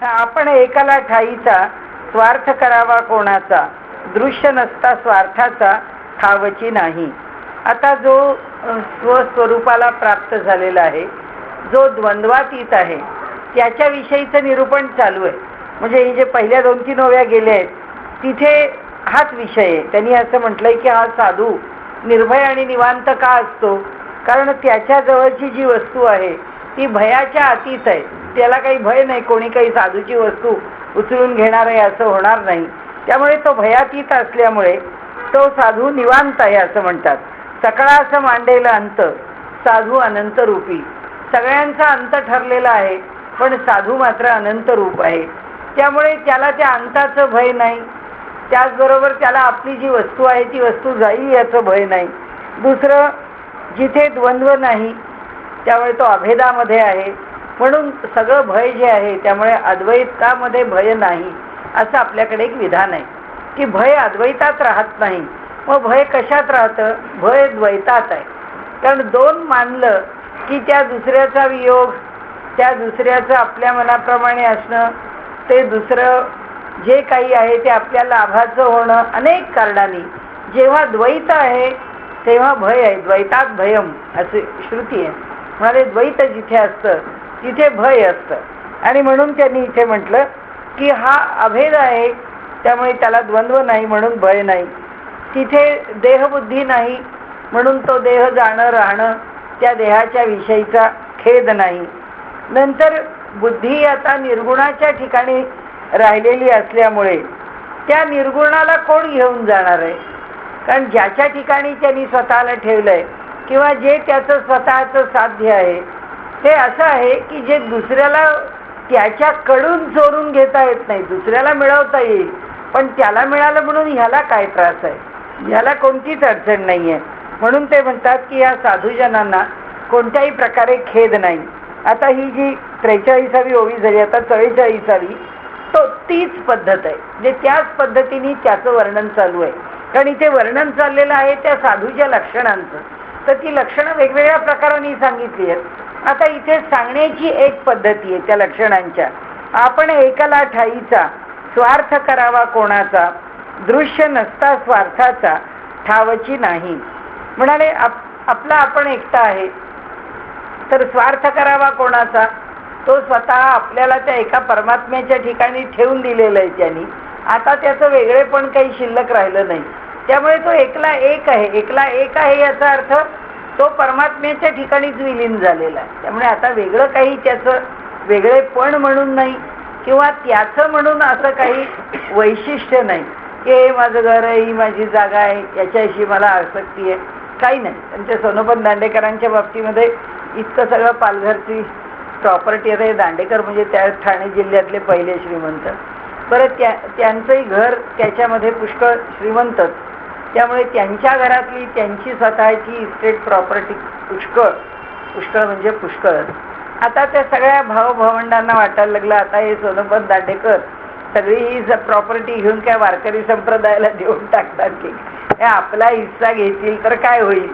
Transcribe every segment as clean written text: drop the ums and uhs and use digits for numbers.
आपण एकाला ठाईचा स्वार्थ करावा कोणाचा, दृश्य नसता स्वार्थाचा ठावची नाही. आता जो स्वस्वरूपाला प्राप्त झालेला आहे, जो द्वंद्वातीत आहे, त्याच्याविषयीचं निरूपण चालू आहे. म्हणजे हे जे पहिल्या 2-3 ओव्या गेल्या आहेत तिथे हाच विषय आहे. त्यांनी असं म्हटलंय की हा साधू निर्भय आणि निवांत का असतो, कारण त्याच्या जवळची जी वस्तू आहे ती भयाच्या अतीत आहे. त्याला काही भय नाही, कोणी काही साधूची वस्तू उचलून घेणार आहे असं होणार नाही. त्यामुळे तो भयातीत असल्यामुळे तो साधू निवांत आहे असं म्हणतात. सकळा असं मांडेल अंत साधू अनंत रूपी. सगळ्यांचा अंत ठरलेला आहे पण साधू मात्र अनंत रूप आहे. त्यामुळे त्याला त्या अंताचं भय नाही. त्याचबरोबर त्याला आपली जी वस्तू आहे ती वस्तू जाईल याचं भय नाही. दुसरं, जिथे द्वंद्व नाही त्यामुळे तो अभेदामध्ये आहे, म्हणून सगळं भय जे आहे त्यामुळे अद्वैतामध्ये भय नाही असं आपल्याकडे एक विधान आहे की भय अद्वैतात राहत नाही. मग भय कशात राहतं? भय द्वैतात आहे. कारण 2 मानलं की त्या दुसऱ्याचा वियोग, त्या दुसऱ्याचं आपल्या मनाप्रमाणे असणं, ते दुसरं जे काही आहे ते आपल्या लाभाचं होणं, अनेक कारणांनी जेव्हा द्वैत आहे तेव्हा भय आहे. द्वैतात भयम असे श्रुती आहे. म्हणाले द्वैत जिथे असतं तिथे भय असतं. आणि म्हणून त्यांनी इथे म्हटलं की हा अभेद आहे त्यामुळे त्याला द्वंद्व नाही म्हणून भय नाही. तिथे देहबुद्धी नाही म्हणून तो देह जाणं राहणं, त्या देहाच्या विषयीचा खेद नाही. नंतर बुद्धी आता निर्गुणाच्या ठिकाणी राहिलेली असल्यामुळे त्या निर्गुणाला कोण घेऊन जाणार आहे? कारण ज्याच्या ठिकाणी त्यांनी स्वतःला ठेवलंय किंवा जे त्याचं स्वतःचं साध्य आहे ते असं आहे की जे दुसऱ्याला त्याच्याकडून चोरून घेता येत नाही. दुसऱ्याला मिळवता येईल पण त्याला मिळालं म्हणून ह्याला काय त्रास आहे, ह्याला कोणतीच अडचण नाही आहे. म्हणून ते म्हणतात की या साधूजनांना कोणत्याही प्रकारे खेद नाही. आता ही जी 43वी ओवी झाली, आता 44वी, तो तीच पद्धत आहे. म्हणजे त्याच पद्धतीने त्याचं वर्णन चालू आहे. कारण इथे वर्णन चाललेलं आहे त्या साधूच्या लक्षणांचं, तर ती लक्षणं वेगवेगळ्या प्रकारांनी सांगितली आहेत. आता इथे सांगण्याची एक पद्धती आहे त्या लक्षणांच्या. आपण एकाला ठाईचा स्वार्थ करावा कोणाचा, दृश्य नसता स्वार्थाचा ठावची नाही. म्हणाले आपला आपण एकटा आहे तर स्वार्थ करावा कोणाचा, तो स्वतः आपल्याला त्या एका परमात्म्याच्या ठिकाणी ठेवून दिलेलं आहे त्यांनी. आता त्याचं वेगळेपण काही शिल्लक राहिलं नाही. त्यामुळे तो एकला एक आहे. एकला एक आहे याचा अर्थ तो परमात्म्याच्या ठिकाणीच विलीन झालेला आहे. त्यामुळे आता वेगळं काही त्याचं वेगळेपण म्हणून नाही किंवा त्याचं म्हणून असं काही वैशिष्ट्य नाही की हे माझं घर आहे, ही माझी जागा आहे, याच्याशी मला आसक्ती आहे, काही नाही. त्यांच्या सोनोपंत दांडेकरांच्या बाबतीमध्ये इतकं सगळं पालघरची प्रॉपर्टी आहे. दांडेकर म्हणजे त्या ठाणे जिल्ह्यातले पहिले श्रीमंत. परत त्यांचंही घर त्याच्यामध्ये पुष्कळ श्रीमंतच. त्यामुळे त्यांच्या घरातली त्यांची स्वतःची इस्टेट प्रॉपर्टी पुष्कळ म्हणजे पुष्कळ. आता त्या सगळ्या भावभावंडांना वाटायला लागलं आता हे सोनोपंत दांडेकर सगळी ही प्रॉपर्टी घेऊन काय वारकरी संप्रदायाला देऊन टाकतात की आपला हिस्सा घेतील तर काय होईल,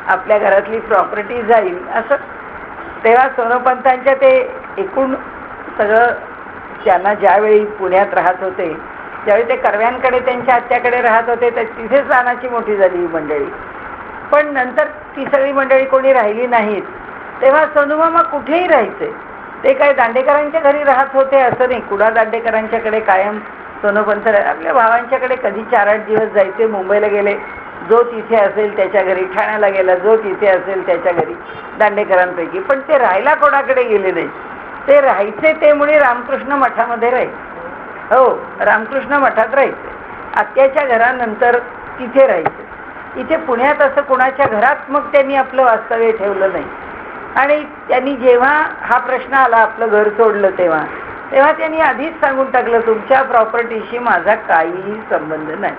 आपल्या घरातली प्रॉपर्टी जाईल असं. तेव्हा सोनोपंतांच्या ते एकूण सगळं त्यांना ज्यावेळी पुण्यात राहत होते त्यावेळी ते कर्व्यांकडे त्यांच्या आत्याकडे राहत होते, तर तिथेच लहानाची मोठी झाली ही मंडळी. पण नंतर ती सगळी मंडळी कोणी राहिली नाहीत. तेव्हा सोनूमामा कुठेही राहायचे. ते काय दांडेकरांच्या घरी राहत होते असं नाही. कुडा दांडेकरांच्याकडे कायम सोनोपंत आपल्या भावांच्याकडे कधी 4-8 दिवस जायचे. मुंबईला गेले जो तिथे असेल त्याच्या घरी, ठाण्याला गेला जो तिथे असेल त्याच्या घरी, दांडेकरांपैकी. पण ते राहायला कोणाकडे गेले नाही. ते राहायचे ते मुळे रामकृष्ण मठामध्ये राहायचे. हो, रामकृष्ण मठात राहायचे. आत्याच्या घरानंतर तिथे राहायचे. इथे पुण्यात असं कोणाच्या घरात मग त्यांनी आपलं वास्तव्य ठेवलं नाही. आणि त्यांनी जेव्हा हा प्रश्न आला आपलं घर सोडलं तेव्हा त्यांनी आधीच सांगून टाकलं तुमच्या प्रॉपर्टीशी माझा काहीही संबंध नाही.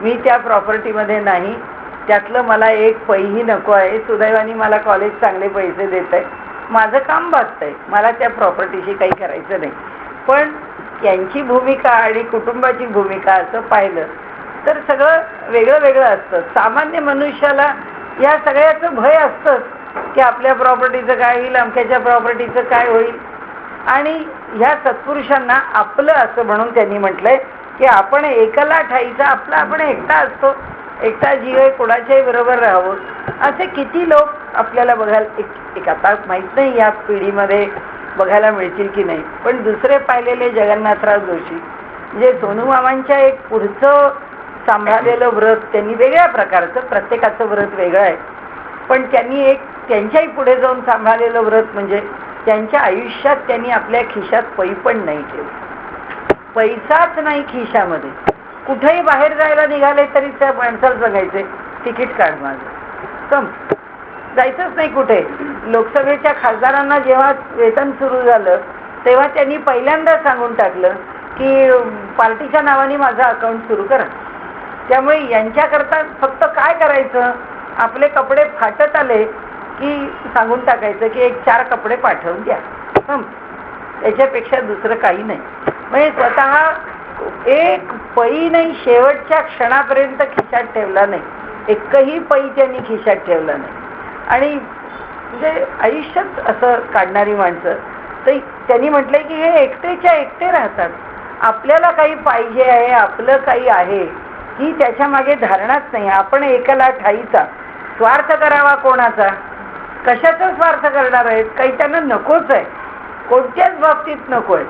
मी त्या प्रॉपर्टीमध्ये नाही. त्यातलं मला एक पैही नको आहे. सुदैवाने मला कॉलेज चांगले पैसे देत आहे. माझं काम भागतंय. मला त्या प्रॉपर्टीशी काही करायचं नाही. पण त्यांची भूमिका आणि कुटुंबाची भूमिका असं पाहिलं तर सगळं वेगळं वेगळं असतं. सामान्य मनुष्याला या सगळ्याचं भय असतंच की आपल्या प्रॉपर्टीचं काय होईल, अमक्याच्या प्रॉपर्टीचं काय होईल. आणि ह्या सत्पुरुषांना आपलं असं म्हणून त्यांनी म्हटलंय की आपण एकला ठाईचा, आपला आपण एकटा असतो, एकटा जीव आहे, कोणाच्याही बरोबर राहावं. असे किती लोक आपल्याला बघायला एक आता माहित नाही या पिढीमध्ये बघायला मिळतील की नाही, पण दुसरे पाहिलेले जगन्नाथराव जोशी म्हणजे सोनू मामांच्या एक पुढचं सांभाळलेलं व्रत त्यांनी वेगळ्या प्रकारचं, प्रत्येकाचं व्रत वेगळं आहे, पण त्यांनी एक त्यांच्याही पुढे जाऊन सांभाळलेलं व्रत म्हणजे त्यांच्या आयुष्यात त्यांनी आपल्या खिशात पै पण नाही ठेवलं. पैसाच नाही खिशामध्ये. कुठेही बाहेर जायला निघाले तरी त्या माणसाला सांगायचे तिकीट काढ माझं, जायचंच नाही कुठे. लोकसभेच्या खासदारांना जेव्हा वेतन सुरू झालं तेव्हा त्यांनी पहिल्यांदा सांगून टाकलं की पार्टीच्या नावाने माझं अकाउंट सुरू करा. त्यामुळे यांच्याकरता फक्त काय करायचं, आपले कपडे फाटत आले की सांगून टाकायचं की एक 4 कपडे पाठवून द्या, याच्यापेक्षा दुसरं काही नाही. म्हणजे स्वतः एक पै नाही, शेवटच्या क्षणापर्यंत खिशात ठेवला नाही, एकही पै त्यांनी खिशात ठेवला नाही. आणि म्हणजे आयुष्यात असं काढणारी माणसं, तर त्यांनी म्हटलंय की हे एकटेच्या एकटे राहतात. आपल्याला काही पाहिजे आहे, आपलं काही आहे ही त्याच्या मागे धारणाच नाही. आपण एकला ठाईचा, स्वार्थ करावा कोणाचा, कशाचा स्वार्थ करणार आहेत, काही त्यांना नकोच आहे, कोणत्याच बाबतीत नको आहे.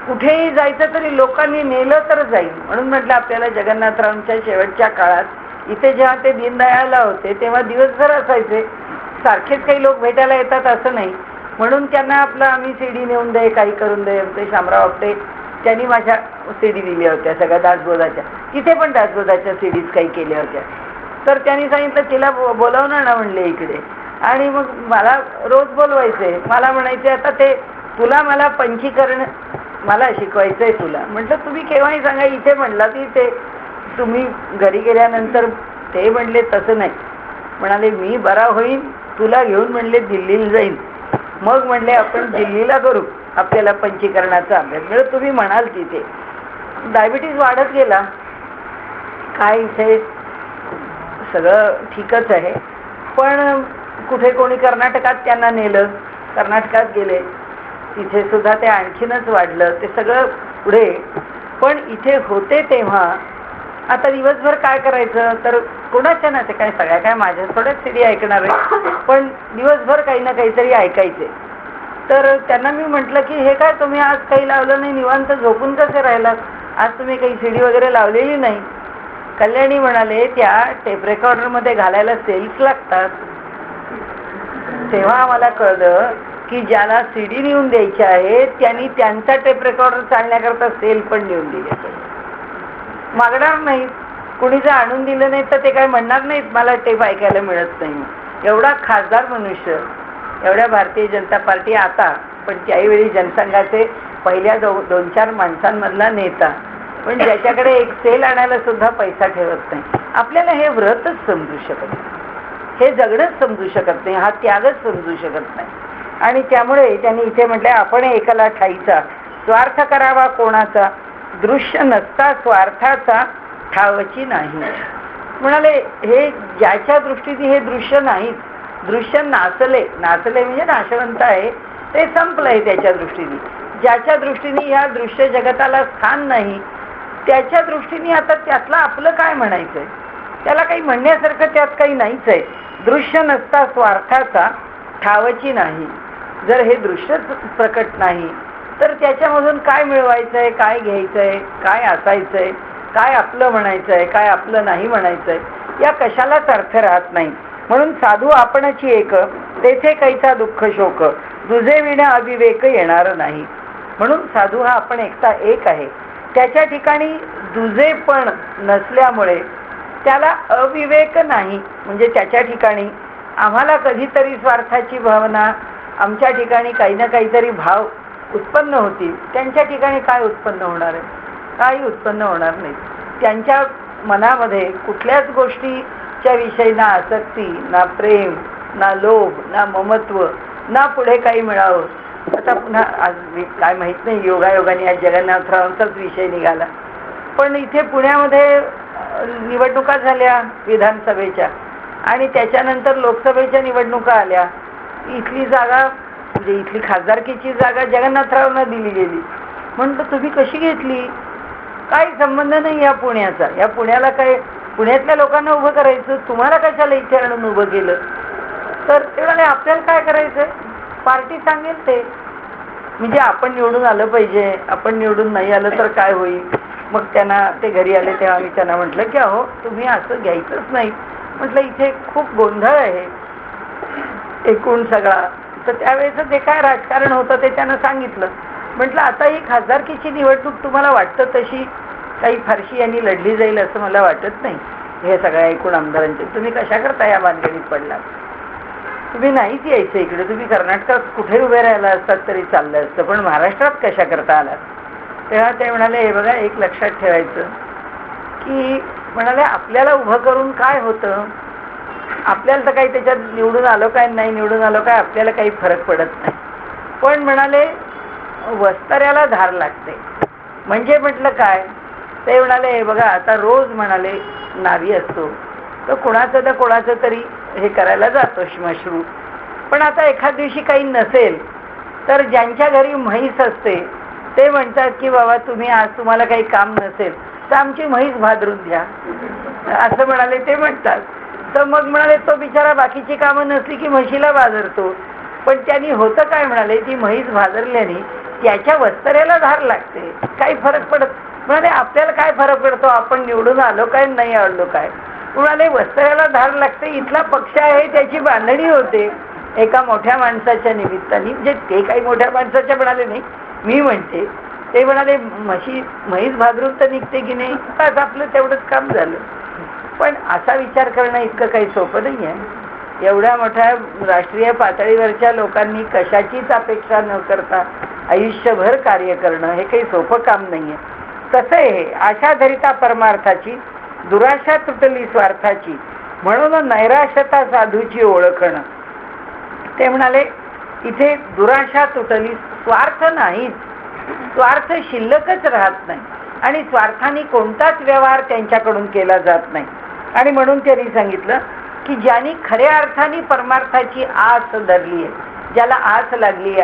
कुठेही जायचं तरी लोकांनी नेलं तर जाईल. म्हणून म्हटलं आपल्याला जगन्नाथरावांच्या शेवटच्या काळात इथे जेव्हा ते दीनदयाळला होते तेव्हा दिवसभर असायचे, सारखेच काही लोक भेटायला येतात असं नाही. म्हणून त्यांना आपलं आम्ही सीडी नेऊन दे, काही करून दे. ते शामराव आपटे त्यांनी माझ्या सीडी दिल्या होत्या सगळ्या दासबोधाच्या, तिथे पण दासबोधाच्या सीडीज काही केल्या होत्या. तर त्यांनी सांगितलं तिला बोलावणार ना म्हणले इकडे, आणि मग मला रोज बोलवायचे. मला म्हणायचे आता ते तुला मला पंचीकरण मला शिकवायचंय तुला. म्हटलं तुम्ही केव्हाही सांगा, इथे म्हणला ती ते तुम्ही घरी गेल्यानंतर. ते म्हणले तसं नाही, म्हणाले मी बरा होईन तुला घेऊन म्हणले दिल्लीला जाईन, मग म्हणले आपण दिल्लीला करू आपल्याला पंचीकरणाचा अभ्यास. म्हणजे तुम्ही म्हणाल तिथे. डायबिटीज वाढत गेला, काय इथे सगळं ठीकच आहे, पण कुठे कोणी कर्नाटकात त्यांना नेलं, कर्नाटकात गेले, तिथे सुद्धा ते आणखीनच वाढलं. ते सगळं पुढे. पण इथे होते तेव्हा आता दिवसभर काय करायचं, तर कोणाच्या ना ते काय सगळ्या काय माझ्या थोड्याच सीडी ऐकणार आहे, पण दिवसभर काही ना काहीतरी ऐकायचे. तर त्यांना मी म्हटलं की हे काय तुम्ही आज काही लावलं नाही, निवांत झोपून कसे राहिलात, आज तुम्ही काही सीडी वगैरे लावलेली नाही. कल्याणी म्हणाले त्या टेप रेकॉर्डरमध्ये घालायला सेल्स लागतात. तेव्हा आम्हाला कळलं की ज्याला सीडी नेऊन द्यायच्या आहेत त्यांनी त्यांचा टेप रेकॉर्डर चालण्याकरता सेल पण नेऊन दिले. मागणार नाहीत, कुणी जर आणून दिलं नाही तर ते काय म्हणणार नाहीत मला टेप ऐकायला मिळत नाही. एवढा खासदार मनुष्य, एवढ्या भारतीय जनता पार्टी आता, पण त्यावेळी जनसंघाचे पहिल्या 2-4 माणसांमधला नेता, पण ज्याच्याकडे एक सेल आणायला सुद्धा पैसा ठेवत नाही. आपल्याला हे व्रतच समजू शकत नाही, हे जगणंच समजू शकत नाही, हा त्यागच समजू शकत नाही. आणि त्यामुळे त्यांनी इथे म्हटलंय आपण एकला ठाईचा, स्वार्थ करावा कोणाचा, दृश्य नसता स्वार्थाचा, ठावची नाही. म्हणाले हे ज्याच्या दृष्टीने हे दृश्य नाहीच, दृश्य नाचले म्हणजे नाशवंत आहे, ते संपलंय त्याच्या दृष्टीने. ज्याच्या दृष्टीने ह्या दृश्य जगताला स्थान नाही, त्याच्या दृष्टीने आता त्यातलं आपलं काय म्हणायचंय, त्याला काही म्हणण्यासारखं त्यात काही नाहीच आहे. दृश्य नसता स्वार्थाचा, ठावची नाही. जर हे दृश्यच प्रकट नाही तर त्याच्यामधून काय मिळवायचंय, काय घ्यायचंय, काय असायचंय, काय आपलं म्हणायचंय, काय आपलं नाही म्हणायचंय, या कशालाच अर्थ राहत नाही. म्हणून साधू आपणाची एक, तेथे कैसा दुःख शोक, दुजे विना अविवेक येणार नाही. म्हणून साधू हा आपण एकटा एक आहे. त्याच्या ठिकाणी दुजे पण नसल्यामुळे त्याला अविवेक नाही. म्हणजे त्याच्या ठिकाणी आम्हाला कधीतरी स्वार्थाची भावना, आमच्या ठिकाणी काही ना काहीतरी भाव उत्पन्न होतील, त्यांच्या ठिकाणी काय उत्पन्न होणार आहे, काही उत्पन्न होणार नाही. त्यांच्या मनामध्ये कुठल्याच गोष्टीच्या विषयी ना आसक्ती, ना प्रेम, ना लोभ, ना ममत्व, ना पुढे काही मिळावं. आता पुन्हा आज काय माहित नाही, योगायोगाने आज जगन्नाथरावांचाच विषय निघाला. पण इथे पुण्यामध्ये निवडणुका झाल्या विधानसभेच्या, आणि त्याच्यानंतर लोकसभेच्या निवडणुका आल्या. इथली जागा म्हणजे इथली खासदारकीची जागा जगन्नाथरावांना दिली गेली. म्हणतो तुम्ही कशी घेतली? काही संबंध नाही या पुण्याचा. या पुण्याला काय, पुण्यातल्या लोकांना उभं करायचं, तुम्हाला कशाला इथे आणून उभं केलं? तर ते म्हणाले आपल्याला काय करायचंय, पार्टी सांगेल ते. म्हणजे आपण निवडून आलं पाहिजे, आपण निवडून नाही आलं तर काय होईल? मग त्यांना ते घरी आले तेव्हा मी त्यांना म्हटलं की अहो तुम्ही असं घ्यायचंच नाही. म्हटलं इथे खूप गोंधळ आहे एकूण सगळा. तर त्यावेळेचं जे काय राजकारण होतं ते त्यांना सांगितलं. म्हटलं आता ही खासदारकीची निवडणूक तुम्हाला वाटतं तशी काही फारशी यांनी लढली जाईल असं मला वाटत नाही. हे सगळ्या एकूण आमदारांचे तुम्ही कशा करता या भानगडीत पडलात? तुम्ही नाहीच यायचं इकडे, तुम्ही कर्नाटकात कुठे उभे राहिला असतात तरी चाललं असतं, पण महाराष्ट्रात कशा करता आलात? तेव्हा ते म्हणाले हे बघा एक लक्षात ठेवायचं की म्हणाले आपल्याला उभं करून काय होतं, आपल्याला तर काही त्याच्यात निवडून आलो काय नाही निवडून आलो काय आपल्याला काही फरक पडत नाही, पण म्हणाले वस्ताऱ्याला धार लागते. म्हणजे म्हटलं काय? ते म्हणाले हे बघा आता रोज म्हणाले नावी असतो तर कोणाचं तरी हे करायला जातो श्मश्रू, पण आता एखाद दिवशी काही नसेल तर ज्यांच्या घरी म्हैस असते ते म्हणतात की बाबा तुम्ही आज तुम्हाला काही काम नसेल तर आमची म्हैस भादरून द्या असं म्हणाले ते म्हणतात. तर मग म्हणाले तो बिचारा बाकीची कामं नसली की म्हशीला भादरतो, पण त्यांनी होतं काय म्हणाले ती म्हैस भादरल्याने त्याच्या वस्त्र्याला धार लागते, काही फरक पडत. म्हणाले आपल्याला काय फरक पडतो, आपण निवडून आलो काय नाही आलो काय? म्हणाले वस्त्र्याला धार लागते, इथला पक्ष आहे त्याची बांधणी होते एका मोठ्या माणसाच्या निमित्ताने. म्हणजे ते काही मोठ्या माणसाच्या म्हणाले नाही, मी म्हणते ते म्हणाले म्हैस भादरून तर निघते की नाही, आज आपलं तेवढंच काम झालं. पण असा विचार करणं इतकं काही सोपं नाही आहे. एवढ्या मोठ्या राष्ट्रीय पातळीवरच्या लोकांनी कशाचीच अपेक्षा न करता आयुष्यभर कार्य करणं हे काही सोपं काम नाहीये. कसं आहे, आशा धरिता परमार्थाची, दुराशा तुटली स्वार्थाची, म्हणून नैराश्यता साधूची ओळखणं. ते म्हणाले इथे दुराशा तुटली, स्वार्थ नाहीच, स्वार्थ शिल्लकच राहत नाही आणि स्वार्थाने कोणताच व्यवहार त्यांच्याकडून केला जात नाही. आणि म्हणून त्यांनी सांगितलं की ज्यांनी खऱ्या अर्थाने परमार्थाची आस धरली आहे, ज्याला आस लागली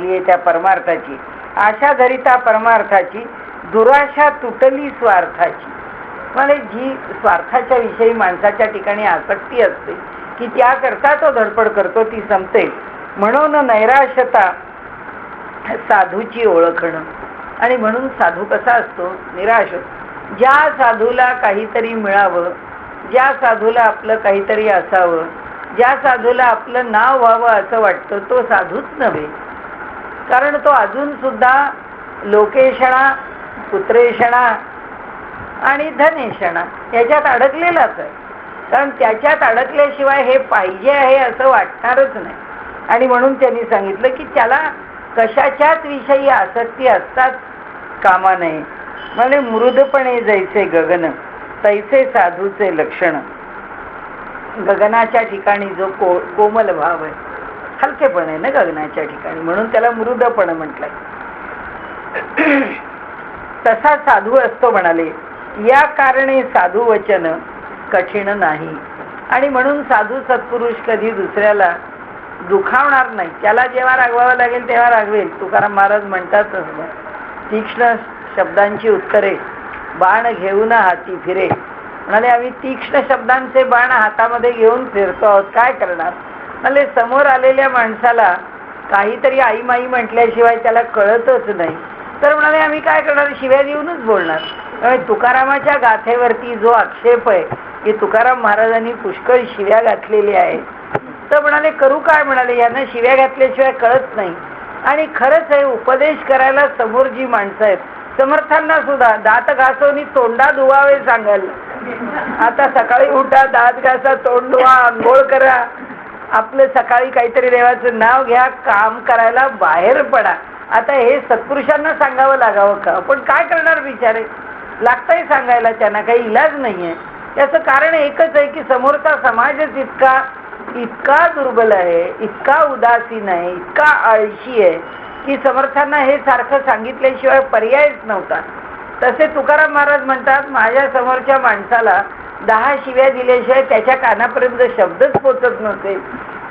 आहे त्या परमार्थाची, आशा धरिता परमार्थाची, दुराशा तुटली स्वार्थाची. म्हणजे जी स्वार्थाच्या विषयी माणसाच्या ठिकाणी आसक्ती असते की त्याकरता तो धडपड करतो ती संपते. म्हणून नैराश्यता साधूची ओळखणं. आणि म्हणून साधू कसा असतो, निराश. ज्या साधूला काहीतरी मिळावं, ज्या साधूला आपलं काहीतरी असावं, ज्या साधूला आपलं नाव व्हावं असं वाटतं तो साधूच नव्हे, कारण तो अजून सुद्धा लोकेशणा, पुत्रेषणा आणि धनेषणा याच्यात अडकलेलाच आहे. कारण त्याच्यात अडकल्याशिवाय हे पाहिजे आहे असं वाटणारच नाही. आणि म्हणून त्यांनी सांगितलं की त्याला कशाच्याच विषयी आसक्ती असताच कामा नये. म्हणजे मृदपणे जैसे गगन तैसे साधूचे लक्षण. गगनाच्या ठिकाणी जो कोमल भाव आहे, हलकेपण आहे ना गगनाच्या ठिकाणी, म्हणून त्याला मृदपण म्हटलंय. तसा साधू असतो म्हणाले. या कारणे साधू वचन कठीण नाही. आणि म्हणून साधू सत्पुरुष कधी दुसऱ्याला दुखावणार नाही. त्याला जेव्हा रागवावं लागेल तेव्हा रागवेल. तुकाराम महाराज म्हणतातच, तीक्ष्ण शब्दांची उत्तरे बाण घेऊन हाती फिरे. म्हणाले आम्ही तीक्ष्ण शब्दांचे बाण हातामध्ये घेऊन फिरतो आहोत, काय करणार? म्हणाले समोर आलेल्या माणसाला काहीतरी आई माई म्हटल्याशिवाय त्याला कळतच नाही, तर म्हणाले आम्ही काय करणार, शिव्या देऊनच बोलणार. तुकारामाच्या गाथेवरती जो आक्षेप आहे की तुकाराम महाराजांनी पुष्कळ शिव्या घातलेल्या आहेत, तर म्हणाले करू काय? म्हणाले यांना शिव्या घातल्याशिवाय कळत नाही. आणि खरंच आहे, उपदेश करायला समोर जी माणसं आहेत, समर्थांना सुद्धा दात घासवणी तोंडा धुवावे सांगाल. आता सकाळी उठा, दात घासा, तोंड धुवा, आंघोळ करा, आपलं सकाळी काहीतरी देवाचं नाव घ्या, काम करायला बाहेर पडा. आता हे सत्पुरुषांना सांगावं लागावं का? पण काय करणार बिचारे, लागतंय सांगायला, त्यांना काही इलाज नाहीये. याचं कारण एकच आहे की समोरचा समाजच इतका दुर्बल आहे, इतका उदासीन आहे, इतका आळशी आहे की समर्थांना हे सारखं सांगितल्याशिवाय पर्यायच नव्हता. तसे तुकाराम महाराज म्हणतात, माझ्या समोरच्या माणसाला 10 शिव्या दिल्याशिवाय त्याच्या कानापर्यंत शब्दच पोचत नसेल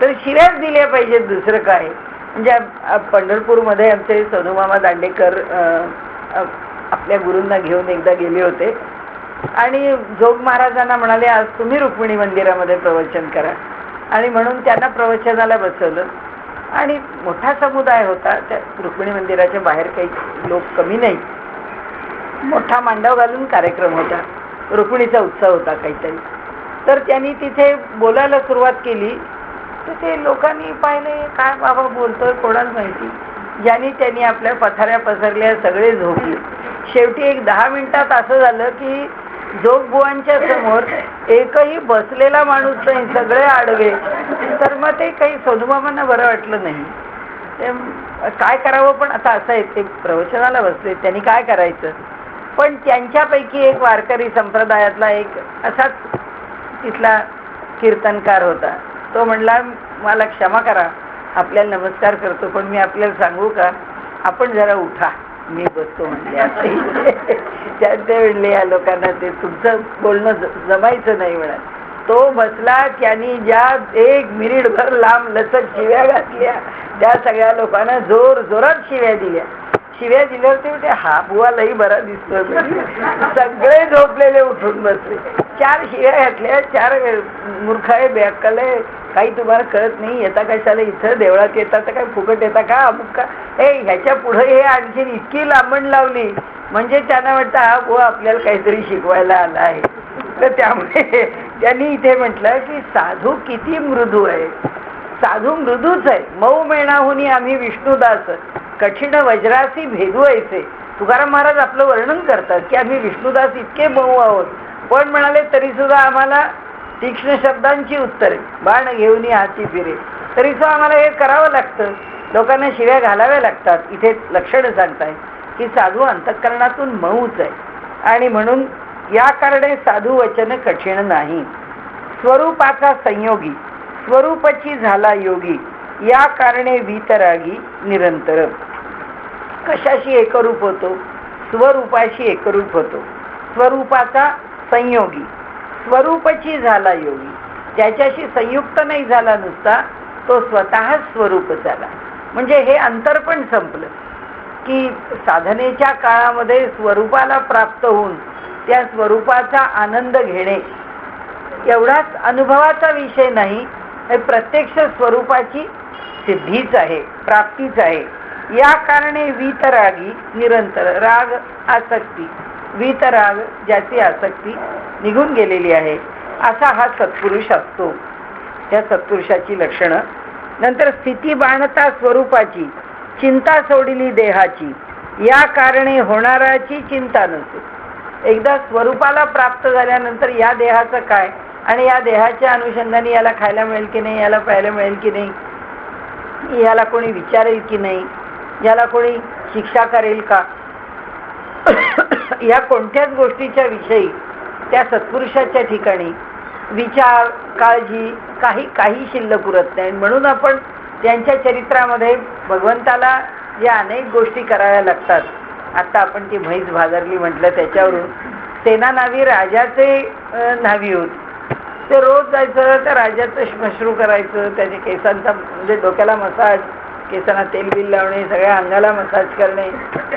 तर शिव्याच दिल्या पाहिजेत, दुसरं काय. म्हणजे पंढरपूरमध्ये आमचे सदुमामा दांडेकर आपल्या गुरूंना घेऊन एकदा गेले होते आणि जोग महाराजांना म्हणाले, आज तुम्ही रुक्मिणी मंदिरामध्ये प्रवचन करा. आणि म्हणून त्यांना प्रवचनाला बसवलं आणि मोठा समुदाय होता. त्या रुक्मिणी मंदिराच्या बाहेर काही लोक कमी नाही. मोठा मांडव घालून कार्यक्रम होता, रुक्मिणीचा उत्सव होता काहीतरी. तर त्यांनी तिथे बोलायला सुरुवात केली तर ते लोकांनी पाहिले, काय बाबा बोलतोय कोणाच माहिती. ज्यांनी त्यांनी आपल्या पथाऱ्या पसरल्या, सगळे झोपले. शेवटी एक 10 मिनिटात असं झालं की जोगबुवांच्या समोर एकही बसलेला माणूस नाही, सगळे आडवे. तर मग ते काही सदुमामांना बरं वाटलं नाही. ते काय करावं, पण आता असं आहे ते प्रवचनाला बसले, त्यांनी काय करायचं. पण त्यांच्यापैकी एक वारकरी संप्रदायातला एक असाच तिथला कीर्तनकार होता. तो म्हणला, मला क्षमा करा, आपल्याला नमस्कार करतो, पण मी आपल्याला सांगू का, आपण जरा उठा, मी बसतो म्हणले. ते म्हणले या लोकांना ते तुमचं बोलणं जमायचं नाही म्हणा. तो बसला, त्यांनी ज्या 1 मिनिटभर लांब लचक शिव्या घातल्या, त्या सगळ्या लोकांना जोर जोरात शिव्या दिल्या. शिव्या दिल्यावर ते म्हणते, हा बुवा लई बरा दिसतो. सगळे झोपलेले उठून बसले. 4 शिव्या घातल्या. 4 मूर्ख आहे, बेअक्कल आहे, काही तुम्हाला कळत नाही, येता कशाला इथं, देवळात येता तर काय फुकट येता का, अमुक का. ह्याच्या पुढे हे आणखी इतकी लांबण लावली म्हणजे त्यांना वाटतं हा बुवा आपल्याला काहीतरी शिकवायला आला आहे. तर त्यामुळे त्यांनी इथे म्हटलं की साधू किती मृदू आहे. साधू मृदूच आहे. मऊ मेणाहुनी आम्ही विष्णुदास, कठीण वज्रासी भेदवायचे. तुकाराम महाराज आपलं वर्णन करतात की आम्ही विष्णुदास इतके मऊ आहोत, पण म्हणाले तरी सुद्धा आम्हाला तीक्ष्ण शब्दांची उत्तरे, बाण घेऊन हाती फिरे, तरी सुद्धा आम्हाला हे करावं लागतं, लोकांना शिव्या घालाव्या लागतात. इथे लक्षणं सांगताय की साधू अंतःकरणातून मऊच आहे. आणि म्हणून या कारणे साधू वचन कठीण नाही. स्वरूपाचा संयोगी, स्वरूपाची झाला योगी, या कारणे वितरागी निरंतर. कशाशी एकरूप होतो, स्वरूपाशी एकरूप होतो. स्वरूपाचा संयोगी, स्वरूपाची झाला योगी, त्याच्याशी संयुक्त नाही झाला नुसता, तो स्वतः स्वरूप झाला. म्हणजे हे अंतर पण संपलं की साधनेच्या काळामध्ये स्वरूपाला प्राप्त होऊन त्या स्वरूपाचा आनंद घेणे एवढाच अनुभवाचा विषय नाही, हे प्रत्यक्ष स्वरूपाची सिद्धीच आहे, प्राप्तीच आहे. या कारणे वीतरागी निरंतर. राग आसक्ती, वीतराग ज्याची आसक्ती निघून गेलेली आहे, असा हा सत्पुरुष असतो. या सत्पुरुषाची लक्षणं. नंतर स्थिती बाणता स्वरूपाची, चिंता सोडली देहाची, या कारणे होणाराची चिंता नसो. एकदा स्वरूपाला प्राप्त झाल्यानंतर या देहाचं काय, आणि या देहाच्या अनुषंगाने याला खायला मिळेल की नाही, याला प्यायला मिळेल की नाही, याला कोणी विचारेल की नाही, याला कोणी शिक्षा करेल का, या कोणत्याच गोष्टीच्या विषयी त्या सत्पुरुषाच्या ठिकाणी विचार, काळजी काही शिल्लक उरत नाही. म्हणून आपण त्यांच्या चरित्रामध्ये भगवंताला ज्या अनेक गोष्टी कराव्या लागतात, आता आपण ती म्हैस भादरली म्हटलं, त्याच्यावरून सेना नावी राजाचे नावी होत. ते रोज जायचं, त्या राजाचं श्मश्रू करायचं, त्याच्या केसांचा म्हणजे डोक्याला मसाज, केसांना तेल बिल लावणे, सगळ्या अंगाला मसाज करणे,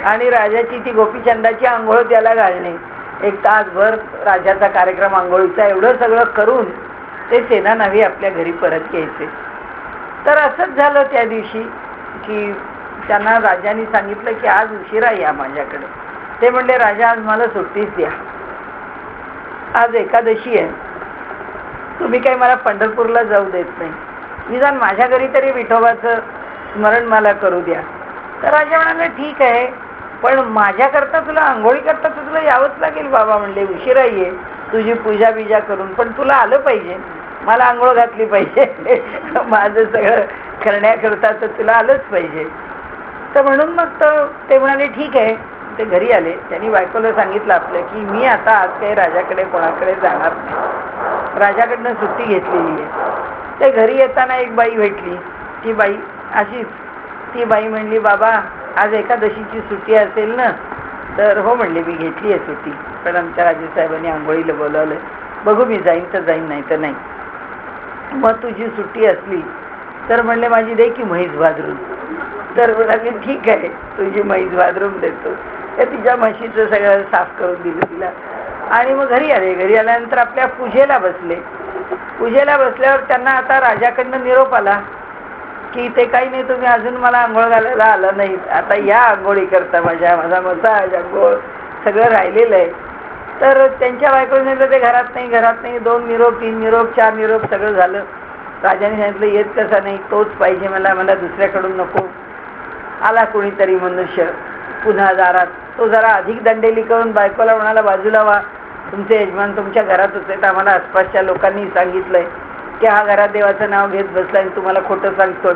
आणि राजाची ती गोपीचंदाची आंघोळ त्याला घालणे, 1 तासभर राजाचा कार्यक्रम आंघोळीचा, एवढं सगळं करून ते सेना नावी आपल्या घरी परत यायचे. तर असंच झालं त्या दिवशी की त्यांना राजाने सांगितलं की आज उशिरा या माझ्याकडे. ते म्हणले, राजा आज मला सुट्टीच द्या, आज एकादशी आहे, तुम्ही काही मला पंढरपूरला जाऊ देत नाही, निदान माझ्या घरी तरी विठोबाचं स्मरण मला करू द्या. तर राजा म्हणाले, ठीक आहे, पण माझ्याकरता तुला आंघोळी करता तुला यावंच लागेल बाबा. म्हणले, उशिरा ये, तुझी पूजा बिजा करून, पण तुला आलं पाहिजे, मला आंघोळ घातली पाहिजे, माझं सगळं करण्याकरता तर तुला आलंच पाहिजे. तर म्हणून मग ते म्हणाले, ठीक आहे. ते घरी आले. त्यांनी बायकोला सांगितलं आपलं की मी आता आज काही राजाकडे कोणाकडे जाणार नाही, राजाकडनं सुट्टी घेतलेली आहे. ते घरी येताना एक बाई भेटली. ती बाई अशीच, ती बाई म्हणली, बाबा आज एकादशीची सुट्टी असेल ना. तर हो म्हणले, मी घेतली आहे सुट्टी, पण आमच्या राजेसाहेबांनी आंघोळीला बोलावलं, बघू मी जाईन तर जाईन, नाही तर नाही. मग तुझी सुट्टी असली तर म्हणले माझी दे की म्हैस भाजरून. तर म्हणाले ठीक आहे, तुझी म्हैस भाजरून देतो. तर तिच्या म्हशीचं सगळं साफ करून दिलं तिला आणि मग घरी आले. घरी आल्यानंतर आपल्या पूजेला बसले. पूजेला बसल्यावर त्यांना आता राजाकडनं निरोप आला की ते काही नाही, तुम्ही अजून मला आंघोळ घालायला आलं नाही, आता या आंघोळी करता, माझा मसाज आंघोळ सगळं राहिलेलं आहे. तर त्यांच्या बायकोने ते घरात नाही 2 निरोप 3 निरोप 4 निरोप सगळं झालं. राजाने सांगितलं येत कसा नाही, तोच पाहिजे मला दुसऱ्याकडून नको. आला कोणीतरी मनुष्य पुन्हा दारात. तो जरा अधिक दंडेली करून बायकोला म्हणाला बाजूला व्हा, तुमचे यजमान तुमच्या घरातच आहेत, आम्हाला आसपासच्या लोकांनी सांगितलंय की हा घरात देवाचं नाव घेत बसला आणि तुम्हाला खोटं सांगतो.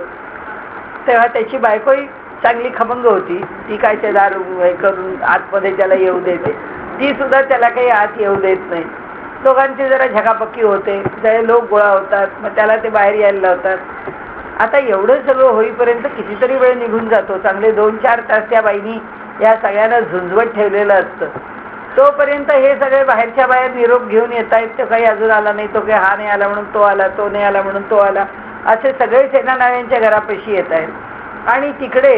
तेव्हा त्याची बायकोही चांगली खमंग होती, ती काय ते दार हे करून आतमध्ये त्याला येऊ देते, ती सुद्धा त्याला काही आत येऊ देत नाही. दोघांचे जरा झकापक्की होते, सगळे लोक गोळा होतात, मग त्याला ते बाहेर यायला लावतात. आता एवढं सगळं होईपर्यंत कितीतरी वेळ निघून जातो, चांगले 2-4 तास त्या बाईनी या सगळ्यांना झुंजवत ठेवलेलं असतं. तोपर्यंत हे सगळे बाहेरच्या बाहेर निरोप घेऊन येत आहेत, तो काही अजून आला नाही, तो काही हा नाही आला म्हणून तो आला, तो नाही आला म्हणून तो आला, असे सगळे सेनानाव्यांच्या घरापाशी येत आहेत. आणि तिकडे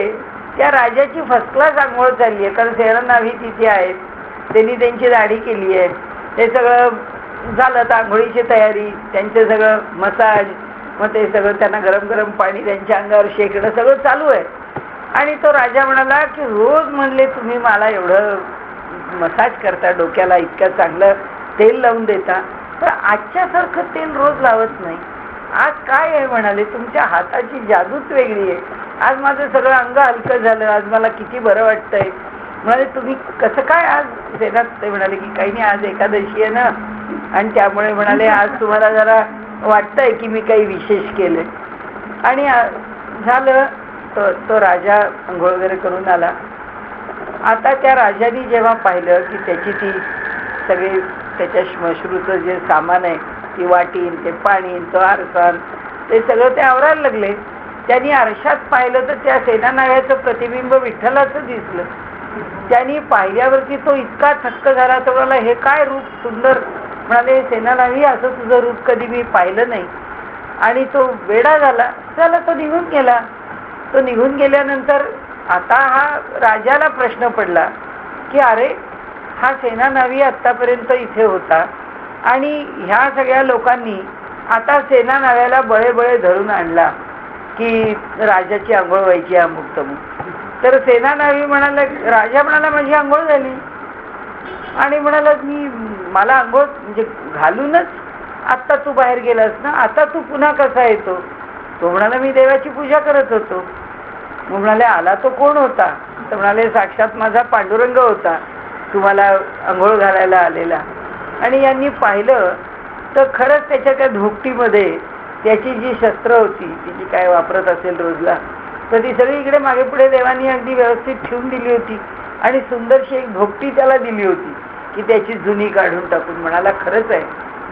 त्या राजाची फर्स्ट क्लास आंघोळ चालली आहे, कारण सेनानावी तिथे आहेत, त्यांनी त्यांची दाढी केली आहे, ते सगळं झालं. तर आंघोळीची तयारी, त्यांचं सगळं मसाज, मग ते सगळं त्यांना गरम गरम पाणी त्यांच्या अंगावर शेकणं सगळं चालू आहे. आणि तो राजा म्हणाला की रोज म्हणले तुम्ही मला एवढं मसाज करता, डोक्याला इतकं चांगलं तेल लावून देता, तर आजच्यासारखं तेल रोज लावत नाही. आज काय आहे म्हणाले, तुमच्या हाताची जादूच वेगळी आहे. आज माझं सगळं अंग हलकं झालं, आज मला किती बरं वाटतंय. म्हणाले तुम्ही कसं काय आज सेनात? ते म्हणाले की काही नाही, आज एकादशी आहे ना, आणि त्यामुळे म्हणाले आज तुम्हाला जरा वाटतंय की मी काही विशेष केले. आणि झालं. तो राजा अंघोळ वगैरे करून आला. आता त्या राजाने जेव्हा पाहिलं की त्याची ती सगळी त्याच्या श्मश्रूचं जे सामान आहे, ती वाटीन, ते पाणी, तो आरसा, ते सगळं ते आवरायला लागले. त्यांनी आरशात पाहिलं तर त्या सेनानाव्याचं प्रतिबिंब विठ्ठलाचं दिसलं. त्यांनी पाहिल्यावरती तो इतका थक्क झाला, तो म्हणाला हे काय रूप सुंदर. म्हणाले सेनानावी असं तुझं रूप कधी मी पाहिलं नाही. आणि तो वेडा झाला. तो निघून गेला. तो निघून गेल्यानंतर आता हा राजाला प्रश्न पडला की अरे हा सेनानावी आतापर्यंत इथे होता आणि ह्या सगळ्या लोकांनी आता सेनानाव्याला बळे धरून आणला की राजाची आंघोळ व्हायची अमुक तमुक. तर सेनानावी म्हणाला, राजा म्हणाला माझी आंघोळ झाली. आणि म्हणाला मला आंघोळ म्हणजे घालूनच आत्ता तू बाहेर गेलास ना, आता तू पुन्हा कसा येतो? तो म्हणाला मी देवाची पूजा करत होतो. मग म्हणाले आला तो कोण होता? तर म्हणाले साक्षात माझा पांडुरंग होता, तुम्हाला आंघोळ घालायला आलेला. आणि यांनी पाहिलं तर खरंच त्याच्या त्या धोपटीमध्ये त्याची जी शस्त्र होती, ती जी काय वापरत असेल रोजला, तर ती सगळी इकडे मागे पुढे देवानी अगदी व्यवस्थित ठेवून दिली होती. आणि सुंदरशी एक धोपटी त्याला दिली होती की त्याची जुनी काढून टाकून. म्हणाला खरंच आहे,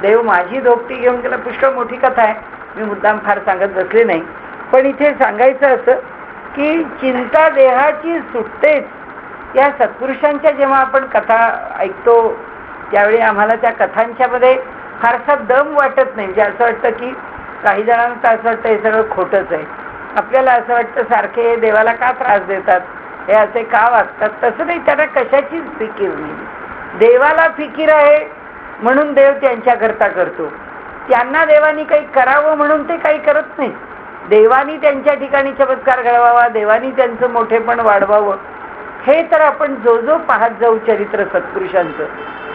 देव माझी धोपटी घेऊन गेला. पुष्कळ मोठी कथा आहे, मी मुद्दाम फार सांगत बसले नाही. पण इथे सांगायचं असं की चिंता देहाची सुटतेच. या सत्पुरुषांच्या जेव्हा आपण कथा ऐकतो त्यावेळी आम्हाला त्या कथांच्या मध्ये फारसा दम वाटत नाही. म्हणजे असं वाटतं की काही जणांना असं वाटतं हे सगळं खोटंच आहे. आपल्याला असं वाटतं सारखे देवाला का त्रास देतात, हे असे का वागतात. तसं नाही, त्यांना कशाचीच फिकीर नाही. देवाला फिकीर आहे म्हणून देव त्यांच्याकरता करतो. त्यांना देवानी काही करावं म्हणून ते काही करत नाही. देवानी त्यांच्या ठिकाणी चमत्कार घडवावा, देवानी त्यांचं मोठेपण वाढवावं, हे तर आपण जो पाहत जाऊ चरित्र सत्पुरुषांचं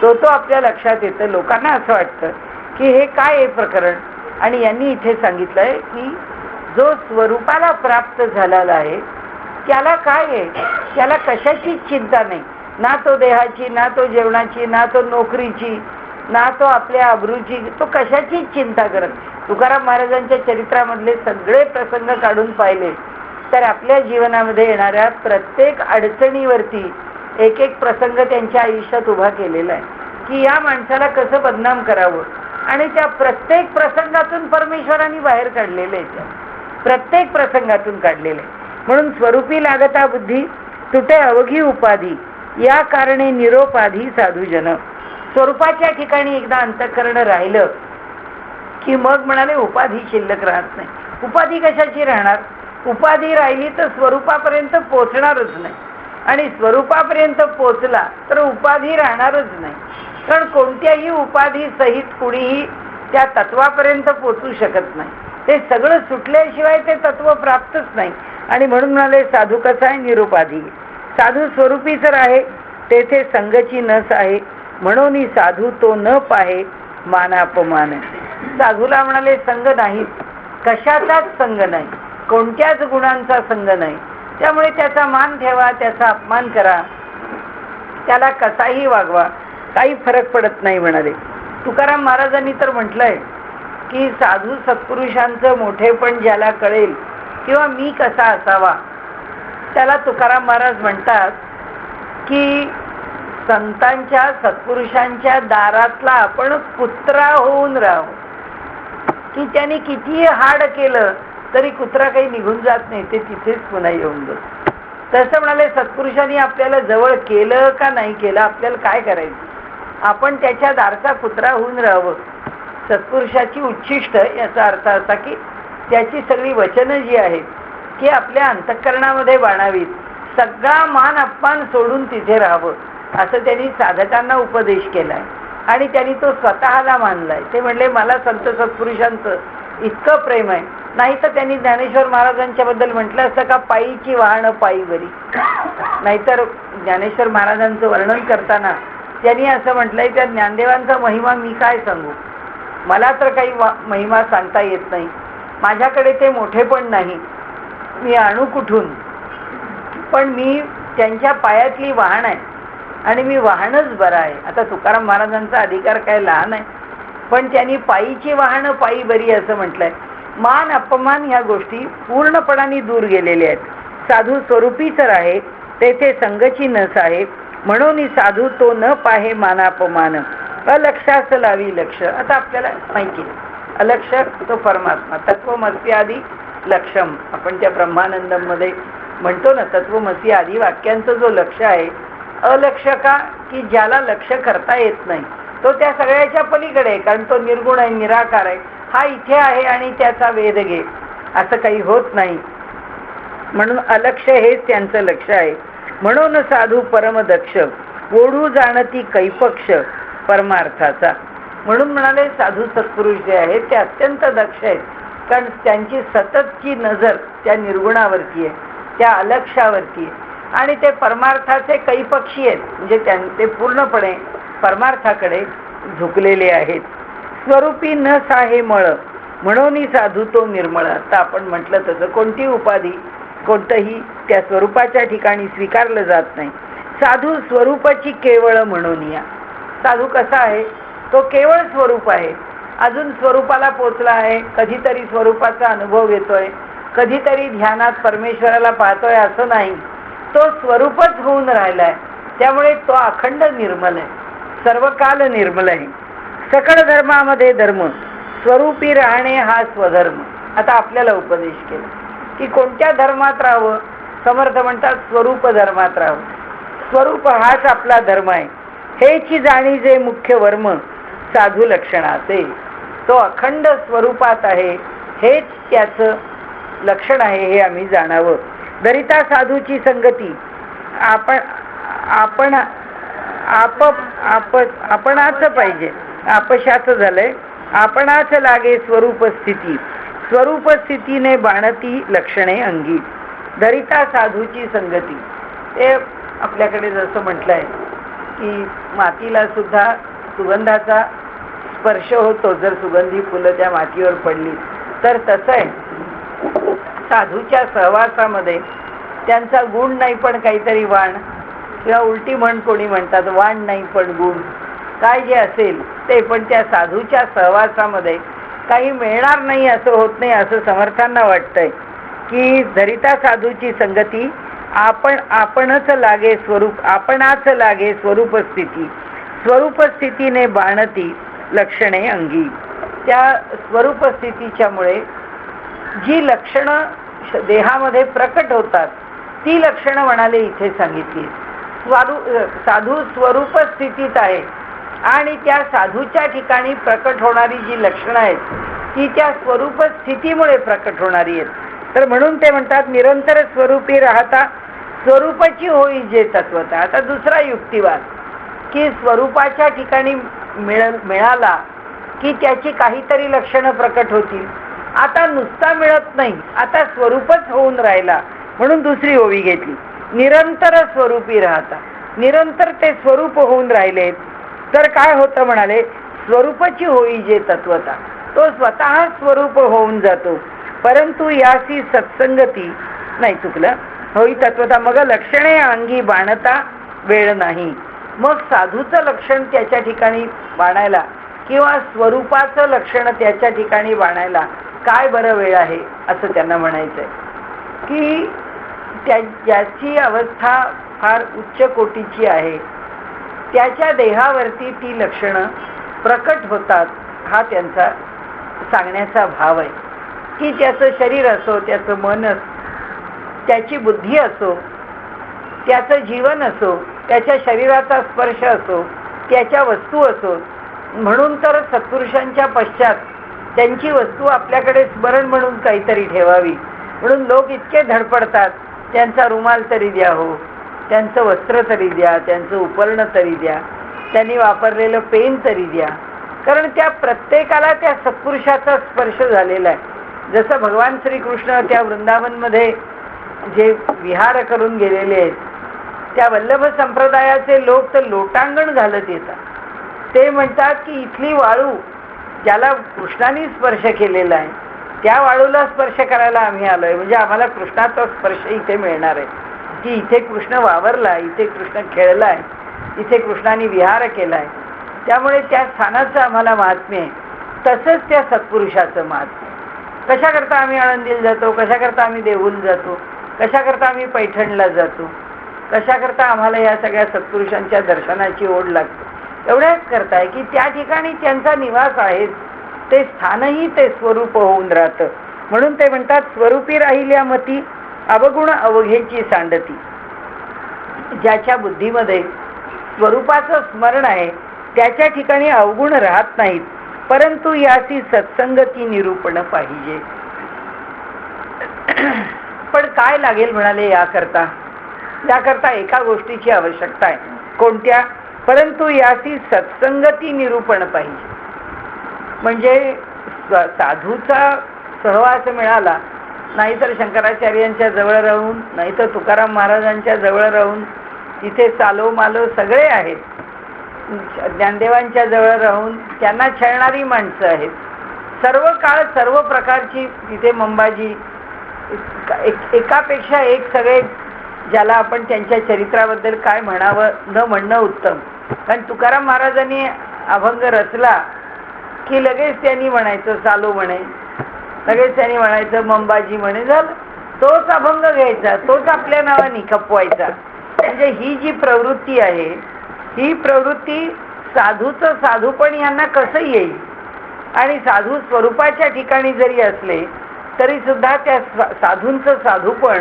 तो आपल्या लक्षात येतं. लोकांना असं वाटतं की हे काय आहे प्रकरण. आणि यांनी इथे सांगितलंय की जो स्वरूपाला प्राप्त झालेला आहे त्याला काय आहे, त्याला कशाचीच चिंता नाही. ना तो देहाची, ना तो जेवणाची, ना तो नोकरीची, ना तो आपल्या अब्रूची, तो कशाचीच चिंता करत. तुकाराम महाराजांच्या चरित्रामधले सगळे प्रसंग काढून पाहिले तर आपल्या जीवनामध्ये येणाऱ्या प्रत्येक अडचणीवरती एक एक प्रसंग त्यांच्या आयुष्यात उभा केलेला आहे की या माणसाला कसं बदनाम करावं. आणि त्या प्रत्येक प्रसंगातून परमेश्वरांनी बाहेर काढलेले आहे, त्या प्रत्येक प्रसंगातून काढलेले. म्हणून स्वरूपी लागता बुद्धी तुटे अवघी उपाधी, या कारणे निरोपाधी साधूजन. स्वरूपाच्या ठिकाणी एकदा अंतःकरण राहिलं की मग म्हणाले उपाधी शिल्लक राहत नाही. उपाधी कशाची राहणार? उपाधी राहिली तर स्वरूपापर्यंत पोचणारच नाही, आणि स्वरूपापर्यंत पोचला तर उपाधी राहणारच नाही. कारण कोणत्याही उपाधी सहित कुणीही त्या तत्वापर्यंत पोचू शकत नाही. ते सगळं सुटल्याशिवाय ते तत्व प्राप्तच नाही. आणि म्हणून म्हणाले साधू कसा आहे? निरुपाधी. साधू स्वरूपी तर आहे, तेथे संगची नस आहे, म्हणून साधू तो न पाहे मानापमान. साधूला म्हणाले संग नाही, कशाचाच संग नाही, कोणत्याच गुणांचा संग नाही. त्यामुळे त्याचा मान ठेवा, त्याचा अपमान करा, त्याला कसाही वागवा, काही फरक पडत नाही म्हणाले. तुकाराम महाराजांनी तर म्हटलंय की साधू सत्पुरुषांचं मोठेपण ज्याला कळेल किंवा मी कसा असावा, त्याला तुकाराम महाराज म्हणतात की संतांच्या सत्पुरुषांच्या दारातला आपण कुत्रा होऊन राहू, की त्यांनी कितीही हाड केलं तरी कुत्रा काही निघून जात नाही, ते तिथेच पुन्हा येऊन बस. तसं म्हणाले सत्पुरुषांनी आपल्याला जवळ केलं का नाही केलं, आपल्याला काय करायचं? आपण त्याच्या दारचा कुत्रा होऊन राहावं. सत्पुरुषाची उच्छिष्ट याचा अर्थ असा की त्याची सगळी वचनं जी आहेत की आपल्या अंतःकरणामध्ये बाणावीत, सगळा मान अपमान सोडून तिथे राहावं, असं त्यांनी साधकांना उपदेश केलाय. आणि त्यांनी तो स्वतःला मानलाय. ते म्हणले मला संत सत्पुरुषांचं इतकं प्रेम आहे. नाही तर त्यांनी ज्ञानेश्वर महाराजांच्या बद्दल म्हटलं असतं का पायीची वाहन पायी बरी. नाहीतर ज्ञानेश्वर महाराजांचं वर्णन करताना त्यांनी असं म्हटलंय त्या ज्ञानदेवांचा महिमा मी काय सांगू, मला तर काही महिमा सांगता येत नाही, माझ्याकडे ते मोठे पण नाही, मी आणू कुठून, पण मी त्यांच्या पायातली वाहन आहे आणि मी वाहनच बरा आहे. आता तुकाराम महाराजांचा अधिकार काय लहान आहे, पण त्यांनी पायीची वाहन पायी बरी असं म्हटलंय. मान अपमान ह्या गोष्टी पूर्णपणाने दूर गेलेल्या आहेत. साधू स्वरूपी तर आहे, तेथे संगची नस आहे, म्हणून साधू तो न पाहे मानापमान. अलक्षास लावी लक्ष. आता आपल्याला माहिती आहे अलक्ष तो परमात्मा, तत्वमसी आदी लक्षम. आपण त्या ब्रह्मानंदम मध्ये म्हणतो ना, तत्वमसी आदी वाक्यांचं जो लक्ष आहे, अलक्ष का की ज्याला लक्ष करता येत नाही, तो त्या सगळ्याच्या पलीकडे आहे. कारण तो निर्गुण आहे, निराकार आहे. हा इथे आहे आणि त्याचा वेध घे, असं काही होत नाही. म्हणून अलक्ष हेच त्यांचं लक्ष आहे. म्हणून साधू परमदक्ष, ओढू जाणती कैपक्ष परमार्थाचा. म्हणून म्हणाले साधू सत्पुरुष जे आहेत ते अत्यंत दक्ष आहेत, कारण त्यांची सततची नजर त्या निर्गुणावरती आहे, त्या अलक्षावरती आहे, आणि ते परमार्थाचे कैपक्षी आहेत. म्हणजे ते पूर्णपणे परमार्थाकडे झुकलेले आहेत. स्वरूपी न साहे मळ, म्हणून साधू तो निर्मळ. आता आपण म्हटलं तसं कोणती उपाधी कोणतंही त्या स्वरूपाच्या ठिकाणी स्वीकारलं जात नाही. साधू स्वरूपाची केवळ म्हणून या. साधू कसा आहे? तो केवळ स्वरूप आहे, अजून स्वरूपाला पोचला आहे. कधीतरी स्वरूपाचा अनुभव घेतोय, कधीतरी ध्यानात परमेश्वराला पाहतोय असं नाही, तो स्वरूपच होऊन राहिलाय. त्यामुळे तो अखंड निर्मल आहे, सर्व काल निर्मल आहे. सकळ धर्मामध्ये धर्म, स्वरूपी राहणे हा स्वधर्म. आता आपल्याला उपदेश केला की कोणत्या धर्मात राहावं. समर्थ म्हणतात स्वरूप धर्मात राहावं. स्वरूप हाच आपला धर्म आहे. हेची जाणी जे मुख्य वर्म, साधू लक्षणाचे. तो अखंड स्वरूपात आहे, हेच त्याचं लक्षण आहे, हे आम्ही जाणावं. दरिता साधूची संगती, आपणाच पाहिजे. आपशाच झालंय. आपणाच लागे स्वरूप स्थिती, स्वरूप स्थितीने बाणती लक्षणे अंगी. दरिता साधूची संगती. ते आपल्याकडे जसं म्हटलंय की मातीला सुद्धा सुगंधाचा स्पर्श होतो, जर सुगंधी फुलं त्या मातीवर पडली तर. तसं आहे साधूच्या सहवासामध्ये त्यांचा गुण नाही पण काहीतरी वाण, किंवा उलटी म्हण कोणी म्हणतात, वाण नाही पण गुण, काय जे असेल ते. पण त्या साधूच्या सहवासामध्ये काही मिळणार नाही असं होत नाही, असं समर्थांना वाटतंय की धरिता साधूची संगती, आपणच लागे स्वरूप, आपणाच लागे स्वरूप स्थिती, स्वरूप स्थितीने बाणती लक्षणे अंगी. त्या स्वरूप स्थितीच्यामुळे जी लक्षणं देहामध्ये प्रकट होतात ती लक्षणं म्हणाले इथे सांगितली. साधू स्वरूप स्थितीत आहे आणि त्या साधूच्या ठिकाणी प्रकट होणारी जी लक्षणं आहेत ती त्या स्वरूप स्थितीमुळे प्रकट होणारी आहेत. तर म्हणून ते म्हणतात निरंतर स्वरूपी राहता स्वरूपाची होई जे तत्वता. आता दुसरा युक्तिवाद की स्वरूपाच्या ठिकाणी मिळाला की त्याची काहीतरी लक्षणं प्रकट होतील. आता नुसता मिळत नाही, आता स्वरूपच होऊन राहिला म्हणून दुसरी ओवी घेतली. निरंतर स्वरूपी राहता, निरंतर ते स्वरूप होऊन राहिलेत तर काय होतं म्हणाले, स्वरूपाची होई जे तत्वता, तो स्वतः स्वरूप होऊन जातो. परंतु यासी सत्संगती नाही, चुकलं, होई तत्वता मग लक्षणे अंगी बाणता वेळ नाही. मग साधूचं लक्षण त्याच्या ठिकाणी बाणायला किंवा स्वरूपाचं लक्षण त्याच्या ठिकाणी बाणायला काय बरं वेळ आहे असं त्यांना म्हणायचंय. की ज्याची अवस्था फार उच्च कोटीची आहे त्याच्या देहावरती ती लक्षणं प्रकट होतात, हा त्यांचा सांगण्याचा भाव आहे. की त्याचं शरीर असो, त्याचं मन असो, त्याची बुद्धी असो, त्याचं जीवन असो, त्याच्या शरीराचा स्पर्श असो, त्याच्या वस्तू असो. म्हणून तर सत्पुरुषांच्या पश्चात त्यांची वस्तू आपल्याकडे स्मरण म्हणून काहीतरी ठेवावी म्हणून लोक इतके धडपडतात. त्यांचा रुमाल तरी द्या हो, त्यांचं वस्त्र तरी द्या, त्यांचं उपर्ण तरी द्या, त्यांनी वापरलेलं पेन तरी द्या. कारण त्या प्रत्येकाला त्या सत्पुरुषाचा स्पर्श झालेला आहे. जसं भगवान श्रीकृष्ण त्या वृंदावनमध्ये जे विहार करून गेलेले आहेत त्या वल्लभ संप्रदायाचे लोक तर लोटांगण घालत येतात. ते म्हणतात की इथली वाळू ज्याला कृष्णाने स्पर्श केलेला आहे त्या वाळूला स्पर्श करायला आम्ही आलोय, म्हणजे आम्हाला कृष्णाचा स्पर्श इथे मिळणार आहे. की इथे कृष्ण वावरला, इथे कृष्ण खेळलाय, इथे कृष्णाने विहार केलाय, त्यामुळे त्या स्थानाचं आम्हाला महात्म्य आहे. तसंच त्या सत्पुरुषाचं महात्म्य. कशाकरता आम्ही आळंदीला जातो, कशाकरता आम्ही देहूला जातो, कशाकरता आम्ही पैठणला जातो, कशाकरता आम्हाला या सगळ्या सत्पुरुषांच्या दर्शनाची ओढ लागते, एवढ्याच करताय की त्या ठिकाणी त्यांचा निवास आहे, ते स्थानही ते स्वरूप होऊन राहतं. म्हणून ते म्हणतात स्वरूपी राहिल्या मती अवगुण अवघेची सांडती. ज्याच्या बुद्धीमध्ये स्वरूपाचं स्मरण आहे त्याच्या ठिकाणी अवगुण राहत नाहीत. परंतु याची सत्संगती निरूपण पाहिजे. पण काय लागेल म्हणाले याकरता, याकरता एका गोष्टीची आवश्यकता आहे. कोणत्या? परंतु याची सत्संगती निरूपण पाहिजे. म्हणजे साधूचा सहवास मिळाला, नाहीतर शंकराचार्यांच्या जवळ राहून, नाहीतर तुकाराम महाराजांच्या जवळ राहून, तिथे चालो मालो सगळे आहेत, ज्ञानदेवांच्या जवळ राहून त्यांना छळणारी माणसं आहेत. सर्व काळ सर्व प्रकारची तिथे मंबाजी, एकापेक्षा एक सगळे, ज्याला आपण त्यांच्या चरित्राबद्दल काय म्हणावं न म्हणणं उत्तम. कारण तुकाराम महाराजांनी अभंग रचला की लगेच त्यांनी म्हणायचं चालो म्हणे, लगेच त्यांनी म्हणायचं मंबाजी म्हणे, झालं तोच अभंग घ्यायचा, तोच आपल्या नावाने खपवायचा. म्हणजे ही जी प्रवृत्ती आहे ही प्रवृत्ती साधूचं साधूपण यांना कसं येईल. आणि साधू स्वरूपाच्या ठिकाणी जरी असले तरी सुद्धा त्या साधूंचं साधूपण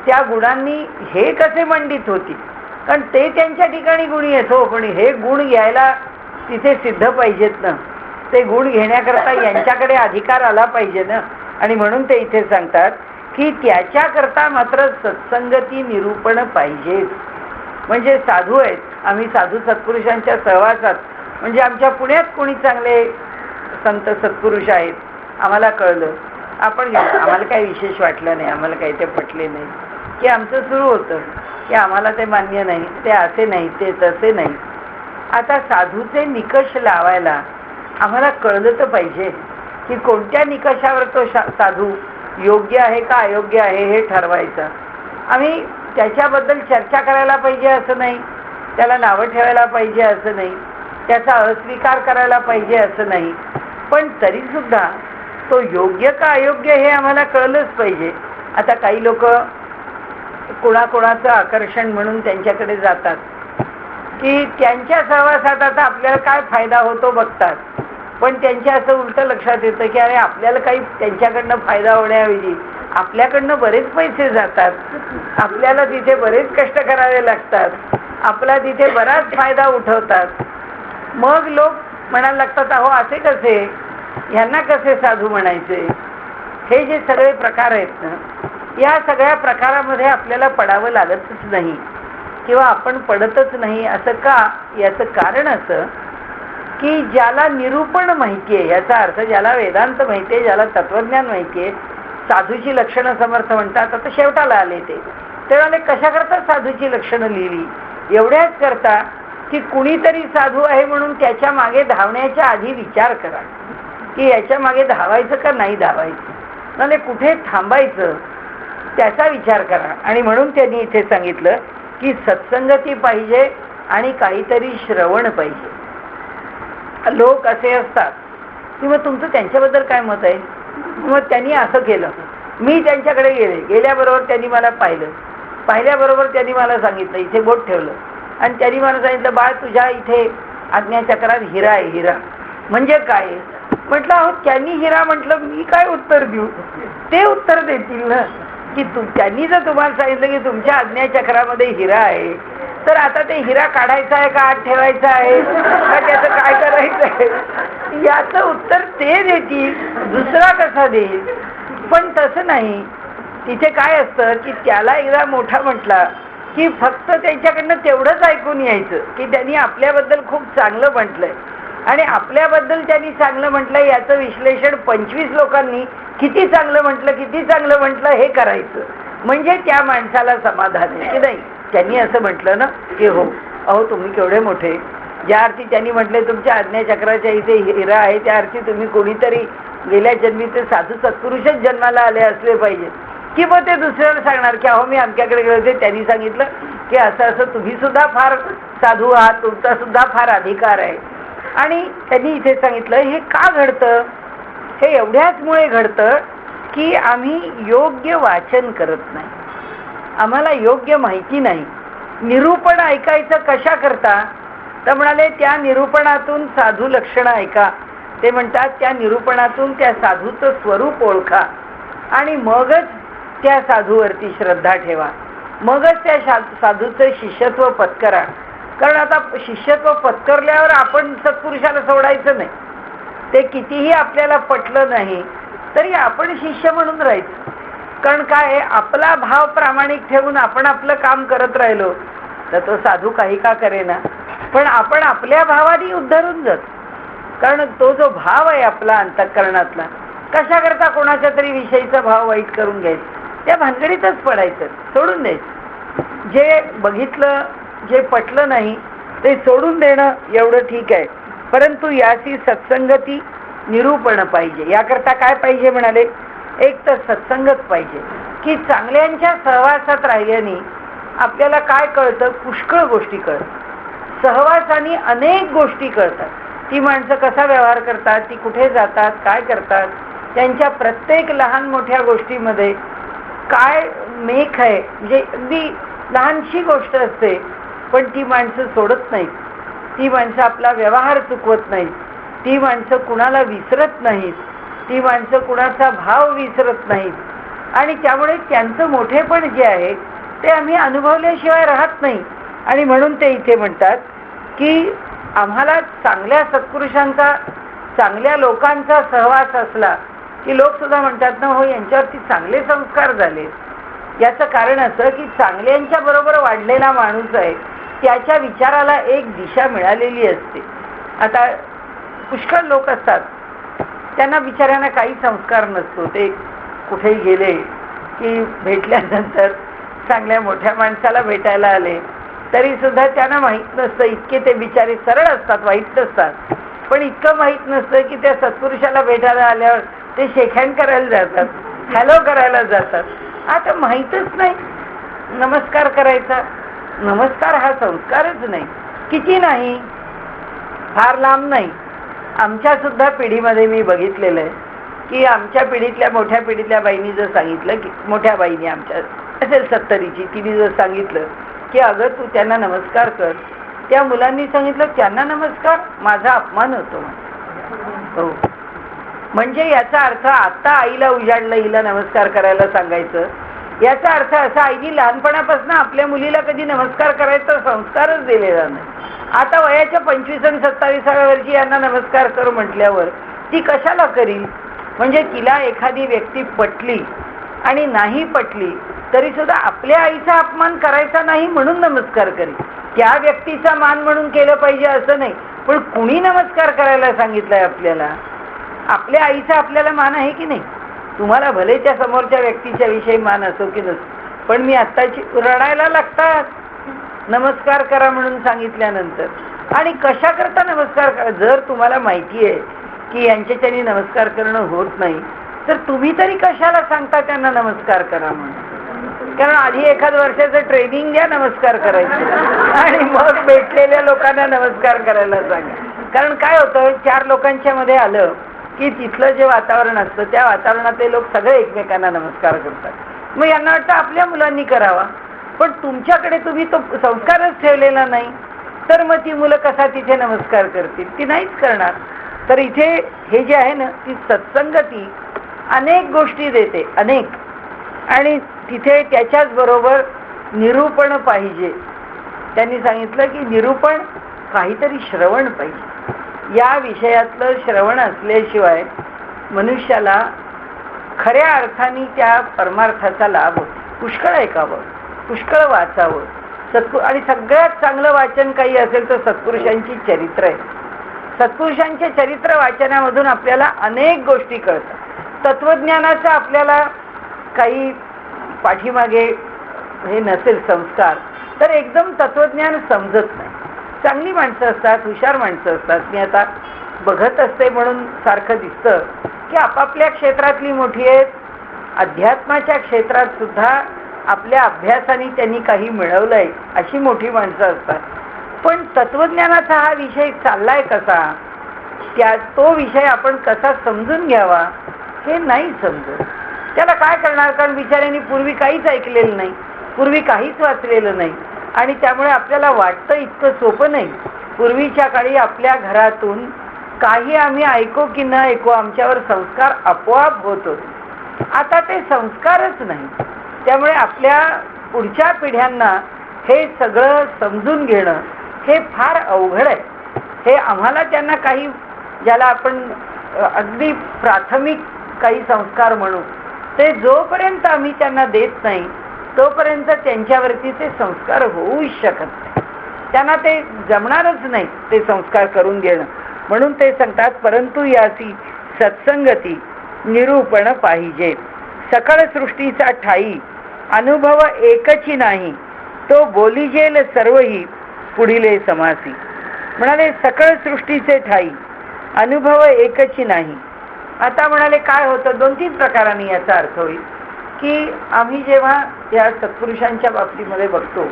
त्या गुणांनी हे कसे मंडित होतील. कारण ते त्यांच्या ठिकाणी गुणी आहेत हो, पण हे गुण घ्यायला तिथे सिद्ध पाहिजेत ना. ते गुण घेण्याकरता यांच्याकडे अधिकार आला पाहिजे ना. आणि म्हणून ते इथे सांगतात की त्याच्याकरता मात्र सत्संगती निरूपण पाहिजेच. म्हणजे साधू आहेत, आम्ही साधू सत्पुरुषांच्या सहवासात, म्हणजे आमच्या पुण्यात कोणी चांगले संत सत्पुरुष आहेत आम्हाला कळलं, आपण आम्हाला काही विशेष वाटलं नाही, आम्हाला काही ते पटले नाही, की आमचं सुरू होतं की आम्हाला ते मान्य नाही, ते असे नाही, ते तसे नाही. आता साधूचे निकष लावायला आम्हाला कळलं तर पाहिजे की कोणत्या निकषावर तो साधू योग्य आहे का अयोग्य आहे हे ठरवायचं. आम्ही त्याच्याबद्दल चर्चा करायला पाहिजे असं नाही, त्याला नावं ठेवायला पाहिजे असं नाही, त्याचा अस्वीकार करायला पाहिजे असं नाही, पण तरी सुद्धा तो योग्य का अयोग्य हे आम्हाला कळलंच पाहिजे. आता काही लोक कोणाकोणाचं आकर्षण म्हणून त्यांच्याकडे जातात की त्यांच्या सहवासात आता आपल्याला काय फायदा होतो बघतात, पण त्यांच्या असं उलट लक्षात येतं की अरे आपल्याला काही त्यांच्याकडनं फायदा होण्याऐवजी आपल्याकडनं बरेच पैसे जातात, आपल्याला तिथे बरेच कष्ट करावे लागतात, आपला तिथे बराच फायदा उठवतात. मग लोक म्हणायला लागतात अहो असे कसे, ह्यांना कसे साधू म्हणायचे? हे जे सगळे प्रकार आहेत ना, या सगळ्या प्रकारामध्ये आपल्याला पडावं लागतच नाही किंवा आपण पडतच नाही. असं का? याचं कारण असं की ज्याला निरूपण माहिती आहे, याचा अर्थ ज्याला वेदांत माहिती आहे, ज्याला तत्वज्ञान माहिती आहे, साधूची लक्षणं समर्थ म्हणतात. आता शेवटाला आले ते म्हणाले कशा करता साधूची लक्षणं लिहिली? एवढ्याच करता की कुणीतरी साधू आहे म्हणून त्याच्या मागे धावण्याच्या आधी विचार करा की याच्या मागे धावायचं का नाही धावायचं, म्हणजे कुठे थांबायचं त्याचा विचार करा. आणि म्हणून त्यांनी इथे सांगितलं की सत्संगती पाहिजे आणि काहीतरी श्रवण पाहिजे. लोक असे असतात की मग तुमचं त्यांच्याबद्दल काय मत आहे? मग त्यांनी असं केलं, मी त्यांच्याकडे गेले, गेल्याबरोबर त्यांनी मला पाहिलं, पाहिल्याबरोबर त्यांनी मला सांगितलं, इथे बोट ठेवलं आणि त्यांनी मला सांगितलं, बाळ तुझ्या इथे आज्ञाचक्रात हिरा आहे. हिरा म्हणजे काय? म्हटलं अहो त्यांनी हिरा म्हटलं, मी काय उत्तर देऊ? ते उत्तर देतील ना की त्यांनी जर तुम्हाला सांगितलं की तुमच्या आज्ञाचक्रामध्ये हिरा आहे, तर आता ते हिरा काढायचा आहे का आत ठेवायचा आहे का त्याचं काय करायचं आहे, याचं उत्तर ते देतील, दुसरा कसा देईल? पण तसं नाही. तिथे काय असतं की त्याला एकदा मोठा म्हटला की फक्त त्यांच्याकडनं तेवढंच ऐकून यायचं की त्यांनी आपल्याबद्दल खूप चांगलं म्हटलंय आणि आपल्याबद्दल त्यांनी चांगलं म्हटलंय याचं विश्लेषण 25 लोकांनी किती चांगलं म्हटलं हे करायचं. म्हणजे त्या माणसाला समाधान आहे की नाही, त्यांनी असं म्हटलं ना की हो अहो तुम्ही केवढे मोठे, ज्या अर्थी त्यांनी म्हटले तुमच्या आज्ञाचक्राच्या इथे हिरा आहे, त्या अर्थी तुम्ही कोणीतरी गेल्या जन्मी ते साधू सत्पुरुषच जन्माला आले असले पाहिजे. की मग ते दुसऱ्याला सांगणार की अहो मी आमच्याकडे गेले होते, त्यांनी सांगितलं की असं असं तुम्ही सुद्धा फार साधू आहात, तुमचा सुद्धा फार अधिकार आहे. आणि त्यांनी इथे सांगितलं हे का घडतं? हे एवढ्याचमुळे घडतं की आम्ही योग्य वाचन करत नाही, आम्हाला योग्य माहिती नाही. निरूपण ऐकायचं कशा करता? तर म्हणाले त्या निरूपणातून साधू लक्षणं ऐका. ते म्हणतात त्या निरूपणातून त्या साधूचं स्वरूप ओळखा आणि मगच त्या साधूवरती श्रद्धा ठेवा, मगच त्या साधूचं शिष्यत्व पत्करा. कारण आता शिष्यत्व पत्करल्यावर आपण सत्पुरुषाला सोडायचं नाही. ते कितीही आपल्याला पटलं नाही तरी आपण शिष्य म्हणून राहायचं. कारण काय, आपला भाव प्रामाणिक ठेवून आपण आपलं काम करत राहिलो तर तो साधू काही का करेना, पण आपण आपल्या भावाने उद्धरून जात. कारण तो जो भाव आहे आपला अंतःकरणातला, कशा करता कोणाच्या तरी विषयीचा भाव वाईट करून घ्यायचा, त्या भानगडीतच पडायचं, सोडून द्यायचं. जे बघितलं जे पटलं नाही ते सोडून देणं एवढं ठीक आहे, परंतु याची सत्संगती निरूपण पाहिजे. याकरता काय पाहिजे म्हणाले? एक तर सत्संगत पाहिजे की चांगल्यांच्या सहवासात राहिल्याने आपल्याला काय कळतं? पुष्कळ गोष्टी कळतात. सहवासाने अनेक गोष्टी कळतात. ती माणसं कसा व्यवहार करतात, ती कुठे जातात, काय करतात, त्यांच्या प्रत्येक लहान मोठ्या गोष्टीमध्ये काय मेख आहे. म्हणजे अगदी लहानशी गोष्ट असते पण ती माणसं सोडत नाहीत, ती माणसं आपला व्यवहार चुकवत नाहीत, ती माणसं कुणाला विसरत नाहीत, ती माणसं कुणाचा भाव विसरत नाहीत आणि त्यामुळे त्यांचं मोठेपण जे आहे ते आम्ही अनुभवल्याशिवाय राहत नाही. आणि म्हणून ते इथे म्हणतात की आम्हाला चांगल्या सत्पुरुषांचा, चांगल्या लोकांचा सहवास असला की लोक सुद्धा म्हणतात ना हो यांच्यावरती चांगले संस्कार झाले. याचं कारण असं की चांगल्यांच्या बरोबर वाढलेला माणूस आहे, त्याच्या विचाराला एक दिशा मिळालेली असते. आता पुष्कळ लोक असतात त्यांना बिचाऱ्यांना काही संस्कार नसतो, ते कुठेही गेले की भेटल्यानंतर चांगल्या मोठ्या माणसाला भेटायला आले तरी सुद्धा त्यांना माहीत नसतं, इतके ते बिचारे सरळ असतात, वाईट नसतात, पण इतकं माहीत नसतं की त्या सत्पुरुषाला भेटायला आल्यावर ते शेकहँड करायला जातात, हॅलो करायला जातात. आता माहीतच नाही नमस्कार करायचा. नमस्कार हा संस्कारच नाही. किती नाही, फार लांब नाही, आमच्या सुद्धा पिढीमध्ये मी बघितलेलं आहे की आमच्या पिढीतल्या मोठ्या पिढीतल्या बाईंनी जर सांगितलं की मोठ्या बाईंनी आमच्या असेल 70ची, तिने जर सांगितलं की अगं तू त्यांना नमस्कार कर, त्या मुलांनी सांगितलं त्यांना नमस्कार, माझा अपमान होतो. हो, म्हणजे याचा अर्थ आता आईला उजाडलं हिला नमस्कार करायला सांगायचं, याचा अर्थ असा आईने लहानपणापासून आपल्या मुलीला कधी नमस्कार करायचा संस्कारच दिलेला नाही. आता वयाच्या 25 आणि 27व्या वर्षी यांना नमस्कार कर म्हटल्यावर ती कशाला करील? म्हणजे तिला एखादी व्यक्ती पटली आणि नाही पटली तरी सुद्धा आपल्या आईचा अपमान करायचा नाही म्हणून नमस्कार करील. त्या व्यक्तीचा मान म्हणून केलं पाहिजे असं नाही, पण कुणी नमस्कार करायला सांगितलंय आपल्याला? आपल्या आईचा आपल्याला मान आहे की नाही? तुम्हाला भले त्या समोरच्या व्यक्तीच्या विषयी मान असो की नसो, पण मी आत्ताची रडायला लागतात नमस्कार करा म्हणून सांगितल्यानंतर. आणि कशा करता नमस्कार करा? जर तुम्हाला माहिती आहे की यांच्याच्यानी नमस्कार करणं होत नाही तर तुम्ही तरी कशाला सांगता त्यांना नमस्कार करा म्हणून? कारण आधी एखाद वर्षाचं ट्रेनिंग द्या नमस्कार करायचं आणि मग भेटलेल्या लोकांना नमस्कार करायला सांगा. कारण काय होतं, 4 लोकांच्या मध्ये आलं की तिथलं जे वातावरण असतं त्या वातावरणातले लोक सगळे एकमेकांना नमस्कार करतात. मग यांना वाटतं आपल्या मुलांनी करावा, पण तुमच्याकडे तुम्ही तो संस्कारच ठेवलेला नाही तर मग ती मुलं कसा तिथे नमस्कार करतील? ती नाहीच करणार. तर इथे हे जे आहे ना, ती सत्संगती अनेक गोष्टी देते, अनेक. आणि तिथे त्याच्याच बरोबर निरूपण पाहिजे. त्यांनी सांगितलं की निरूपण काहीतरी श्रवण पाहिजे. या विषयातलं श्रवण असल्याशिवाय मनुष्याला खऱ्या अर्थाने त्या परमार्थाचा लाभ होतो. पुष्कळ ऐकावं, पुष्कळ वाचावं. आणि सगळ्यात चांगलं वाचन काही असेल तर सत्पुरुषांची चरित्र आहे. सत्पुरुषांचे चरित्र वाचनामधून आपल्याला अनेक गोष्टी कळतात. तत्वज्ञानाचा आपल्याला काही पाठीमागे हे नसेल संस्कार तर एकदम तत्वज्ञान समजत नाही. चांगली माणसं असतात, हुशार माणसं असतात. मी आता बघत असते म्हणून सारखं दिसतं की आपापल्या क्षेत्रातली मोठी आहेत, अध्यात्माच्या क्षेत्रात सुद्धा आपल्या अभ्यासाने त्यांनी काही मिळवलंय अशी मोठी माणसं असतात. पण तत्वज्ञानाचा हा विषय चाललाय कसा, तो विषय आपण कसा समजून घ्यावा हे नाही समजत. त्याला काय करणार? कारण बिचाऱ्यांनी पूर्वी काहीच ऐकलेलं नाही, पूर्वी काहीच वाचलेलं नाही आणि त्यामुळे आपल्याला वाटतं इतकं सोपं नाही. पूर्वीच्या काळी आपल्या घरातून काही आम्ही ऐको की न ऐको आमच्यावर संस्कार आपोआप होत होते. आता ते संस्कारच नाही. त्यामुळे आपल्या पुढच्या पिढ्यांना हे सगळं समजून घेणं हे फार अवघड आहे. हे आम्हाला त्यांना काही ज्याला आपण अगदी प्राथमिक काही संस्कार म्हणू ते जोपर्यंत आम्ही त्यांना देत नाही तोपर्यंत त्यांच्यावरती ते संस्कार होऊच शकत नाही. त्यांना ते जमणारच नाही ते संस्कार करून घेणं. म्हणून ते सांगतात परंतु यासी सत्संगती निरूपण पाहिजे. सकळ सृष्टीचा ठाई अनुभव एकची नाही, तो बोलिजेल सर्वही पुढिले समासी. म्हणाले सकळ सृष्टीचे ठाई अनुभव एकची नाही. आता म्हणाले काय होतं, 2-3 प्रकारांनी याचा अर्थ होईल की आम्ही जेव्हा या सत्पुरुषांच्या बाबतीमध्ये बघतो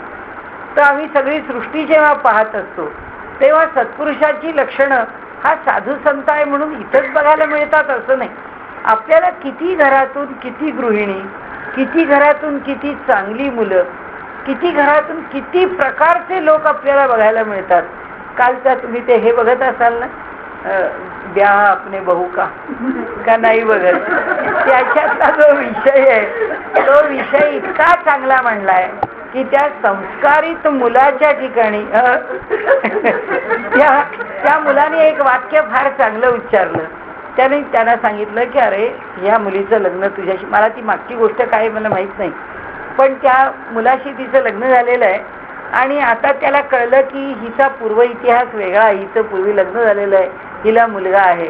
तर आम्ही सगळी सृष्टी जेव्हा पाहत असतो तेव्हा सत्पुरुषाची लक्षणं हा साधू संत आहे म्हणून इथंच बघायला मिळतात असं नाही. आपल्याला किती घरातून किती गृहिणी, किती घरातून किती चांगली मुलं, किती घरातून किती प्रकारचे लोक आपल्याला बघायला मिळतात. कालचा तुम्ही ते हे बघत असाल ना, ब्याह अपने बहू का नाही बघत, त्याच्यातला जो विषय आहे तो विषय इतका चांगला म्हणलाय की त्या संस्कारित मुलाच्या ठिकाणी त्या मुलाने एक वाक्य फार चांगलं उच्चारलं. त्याने त्यांना सांगितलं की अरे या मुलीचं लग्न तुझ्याशी, मला ती मागची गोष्ट काय मला माहित नाही, पण त्या मुलाशी तिचं लग्न झालेलं आहे आणि आता त्याला कळलं की हिचा पूर्व इतिहास वेगळा, हिचं पूर्वी लग्न झालेलं आहे, हिला मुलगा आहे.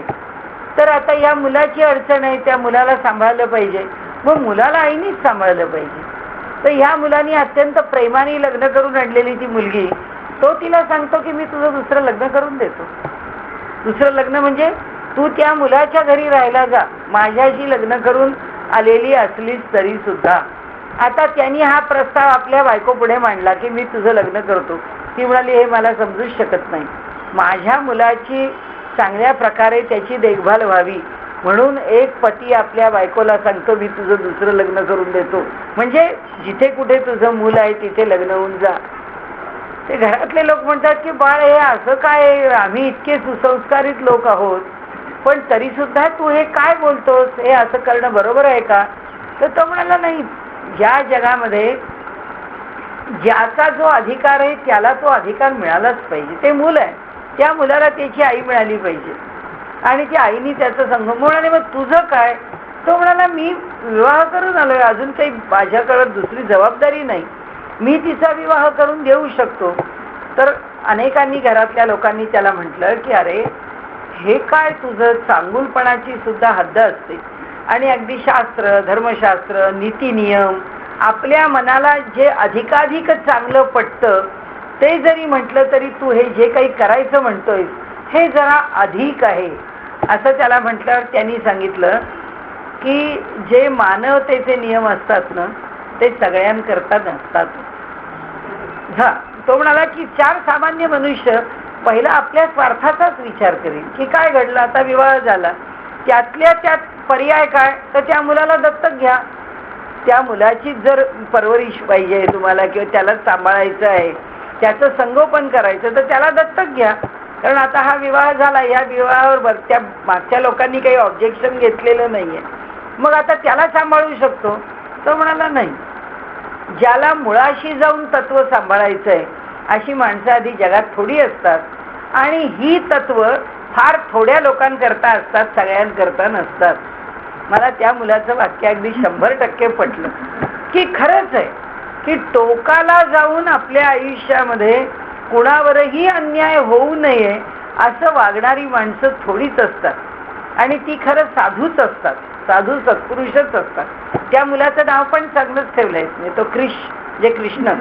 तर आता या मुलाची अडचण आहे, त्या मुलाला सांभाळलं पाहिजे. मग मुलाला आईनीच सांभाळलं पाहिजे. तर ह्या मुलांनी अत्यंत प्रेमाने लग्न करून आणलेली ती मुलगी, तो तिला सांगतो की मी तुझं दुसरं लग्न करून देतो. दुसरं लग्न म्हणजे तू त्या मुलाच्या घरी राहायला जा, माझ्याशी लग्न करून आलेली असलीच तरी सुद्धा. आता त्यांनी हा प्रस्ताव आपल्या बायको पुढे मांडला की मी तुझं लग्न करतो. ती म्हणाली हे मला समजूच शकत नाही, माझ्या मुलाची चांगल्या प्रकारे त्याची देखभाल व्हावी म्हणून एक पती आपल्या बायकोला सांगतो मी तुझं दुसरं लग्न करून देतो, म्हणजे जिथे कुठे तुझं मूल आहे तिथे लग्न होऊन जा. ते घरातले लोक म्हणतात की बाळ हे असं काय, आम्ही इतके सुसंस्कारित लोक आहोत पण तरी सुद्धा तू हे काय बोलतोस, हे असं करणं बरोबर आहे का? तर तो म्हणाला नाही, ज्या जगामध्ये ज्याचा जो अधिकार आहे त्याला तो अधिकार मिळालाच पाहिजे. ते मूल आहे, त्या मुलाला त्याची आई मिळाली पाहिजे. आणि ती आईनी त्याचं संगम म्हणाले, मग तुझं काय? तो म्हणाला, मी विवाह करून आलोय, अजून काही माझ्याकडे दुसरी जबाबदारी नाही, मी तिचा विवाह करून देऊ शकतो. तर अनेकांनी घरातल्या लोकांनी त्याला म्हटलं की अरे हे काय तुझं, चांगुलपणाची सुद्धा हद्द असते. आणि अगदी शास्त्र, धर्मशास्त्र, नीती नियम, आपल्या मनाला जे अधिकाधिक चांगलं पटतं ते जरी म्हटलं तरी तू हे जे काही करायचं म्हणतोय हे जरा अधिक आहे. असं त्याला म्हटल्यावर त्यांनी सांगितलं की जे मानवतेचे नियम असतात ना ते सगळ्यांकरता नसतात. तो म्हणाला की चार सामान्य मनुष्य पहिला आपल्या स्वार्थाचाच विचार करेल की काय घडलं, आता विवाह झाला, त्यातल्या त्यात पर्याय काय, तर त्या मुलाला दत्तक घ्या. त्या मुलाची जर परवरिश पाहिजे तुम्हाला किंवा त्याला सांभाळायचं आहे, त्याचं संगोपन करायचं, तर त्याला दत्तक घ्या. कारण आता हा विवाह झाला, या विवाहावर त्या मागच्या लोकांनी काही ऑब्जेक्शन घेतलेलं नाहीये, मग आता त्याला सांभाळू शकतो. तो म्हणाला नाही, ज्याला मुळाशी जाऊन तत्व सांभाळायचं आहे अशी माणसं आधी जगात थोडी असतात, आणि ही तत्व फार थोड्या लोकांकरता असतात, सगळ्यांकरता नसतात. मला त्या मुलाचं वाक्य अगदी 100% पटलं की खरंच आहे की टोकाला जाऊन आपल्या आयुष्यामध्ये कुणावरही अन्याय होऊ नये असं वागणारी माणसं थोडीच असतात, आणि ती खरं साधूच असतात, साधू सत्पुरुषच असतात. त्या मुलाचं नाव पण चांगलंच ठेवलंय, तो क्रिश, जे कृष्ण,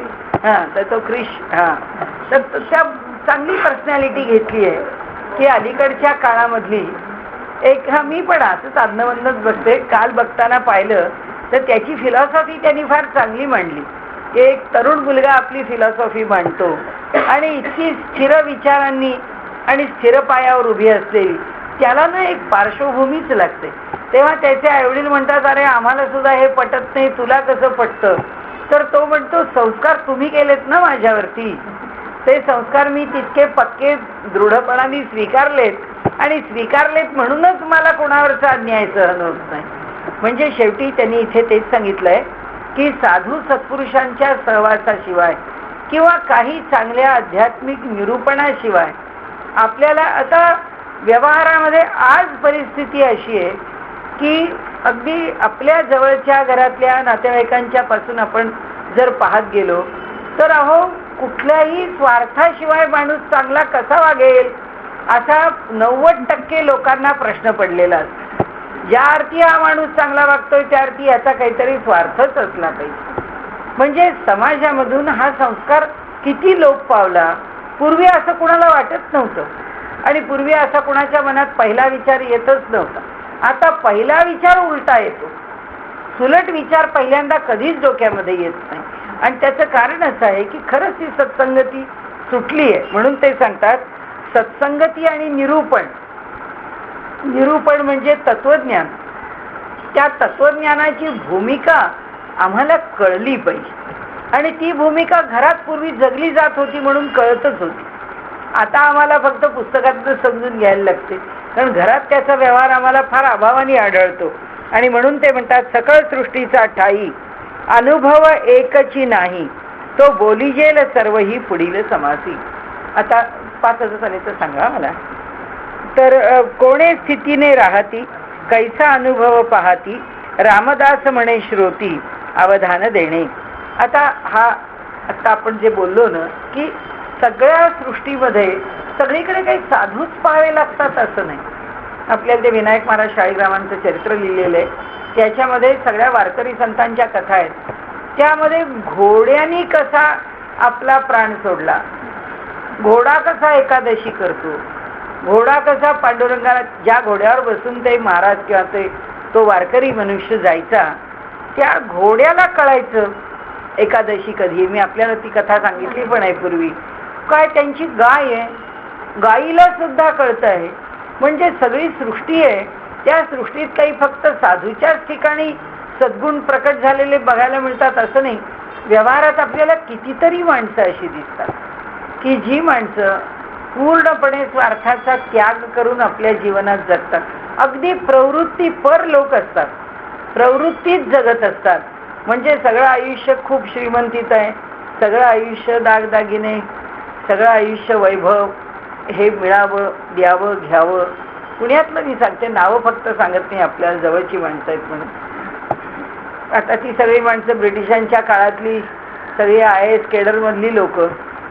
तर तो क्रिश. तर त्या चांगली पर्सनॅलिटी घेतली आहे की अलीकडच्या काळामधली एक, मी पण असंच अज्ञवंदच बसते, काल बघताना पाहिलं तर त्याची फिलॉसॉफी त्यांनी फार चांगली मांडली की एक तरुण मुलगा आपली फिलॉसॉफी मांडतो आणि इतकी स्थिर विचारांनी आणि स्थिर पायावर उभी असलेली, त्याला ना एक पार्श्वभूमीच लागते. तेव्हा त्याचे आईवडील म्हणतात, अरे आम्हाला सुद्धा हे पटत नाही, तुला कसं पटतं? तर तो म्हणतो, संस्कार तुम्ही केलेत ना माझ्यावरती, ते संस्कार मी तितके पक्के दृढपणाने स्वीकारलेत, आणि स्वीकारलेत म्हणूनच मला कोणावरचा अन्याय सहन होत नाही. म्हणजे शेवटी त्यांनी इथे तेच सांगितलंय की साधू सत्पुरुषांच्या सहवासाशिवाय किंवा काही चांगल्या आध्यात्मिक निरूपणाशिवाय आपल्याला, आता व्यवहारामध्ये आज परिस्थिती अशी आहे की अगदी आपल्या जवळच्या घरातल्या नातेवाईकांच्या पासून आपण जर पाहत गेलो तर अहो कुठल्याही स्वार्थाशिवाय माणूस चांगला कसा वागेल असा 90% लोकांना प्रश्न पडलेला असतो. ज्या अर्थी हा माणूस चांगला वागतोय त्या अर्थी याचा काहीतरी स्वार्थच असला पाहिजे. म्हणजे समाजामधून हा संस्कार किती लोप पावला. पूर्वी असं कुणाला वाटत नव्हतं, आणि पूर्वी असा कुणाच्या मनात पहिला विचार येतच नव्हता. आता पहिला विचार उलटा येतो, सुलट विचार पहिल्यांदा कधीच डोक्यामध्ये येत नाही. आणि त्याचं कारण असं आहे की खरंच ही सत्संगती सुटली आहे. म्हणून ते सांगतात सत्संगती आणि निरूपण. निरूपण म्हणजे तत्वज्ञान. त्या तत्वज्ञानाची भूमिका आम्हाला कळली पाहिजे, आणि ती भूमिका घरात पूर्वी जगली जात होती म्हणून कळतच होती. आता आम्हाला फक्त पुस्तकातून समजून घ्यायला लागते, कारण घरात त्याचा व्यवहार आम्हाला फार अभावाने आढळतो. आणि म्हणून ते म्हणतात सकळ सृष्टीचा ठाई अनुभव एकची नाही, तो बोलिजेल सर्व ही पुढील समासी. आता 5 तर सांगा मला. तर कोणे स्थितीने राहती कैसा अनुभव पाहती, रामदास म्हणे श्रोती अवधान देणे. आता आपण जे बोललो ना की सगळ्या सृष्टीमध्ये सगळीकडे काही साधूच पाहावे लागतात असं नाही. आपल्याला ते विनायक महाराज शाळीग्रामांचं चरित्र लिहिलेलं आहे, त्याच्यामध्ये सगळ्या वारकरी संतांच्या कथा आहेत. त्यामध्ये घोड्यानी कसा आपला प्राण सोडला, घोडा कसा एकादशी करतो, घोडा कसा पांडुरंगाला, ज्या घोड्यावर बसून ते महाराज किंवा तो वारकरी मनुष्य जायचा, त्या घोड्याला कळायचं एकादशी कधी. मी आपल्याला ती कथा सांगितली पण आहे पूर्वी. काय त्यांची गाय आहे, गाईला सुद्धा कळत आहे. म्हणजे सगळी सृष्टी आहे, त्या सृष्टीत काही फक्त साधूच्याच ठिकाणी सद्गुण प्रकट झालेले बघायला मिळतात असं नाही. व्यवहारात आपल्याला कितीतरी माणसं अशी दिसतात की जी माणसं पूर्णपणे स्वार्थाचा त्याग करून आपल्या जीवनात जगतात. अगदी प्रवृत्तीपर लोक असतात, प्रवृत्तीत जगत असतात. म्हणजे सगळं आयुष्य खूप श्रीमंतीत आहे, सगळं आयुष्य दागदागिने, सगळं आयुष्य वैभव, हे मिळावं, द्यावं, घ्यावं, पुण्यातलं मी सांगते, नावं फक्त सांगत नाही, आपल्या जवळची माणसं आहेत म्हणून. आता ती सगळी माणसं ब्रिटिशांच्या काळातली सगळी IAS केडरमधली लोक,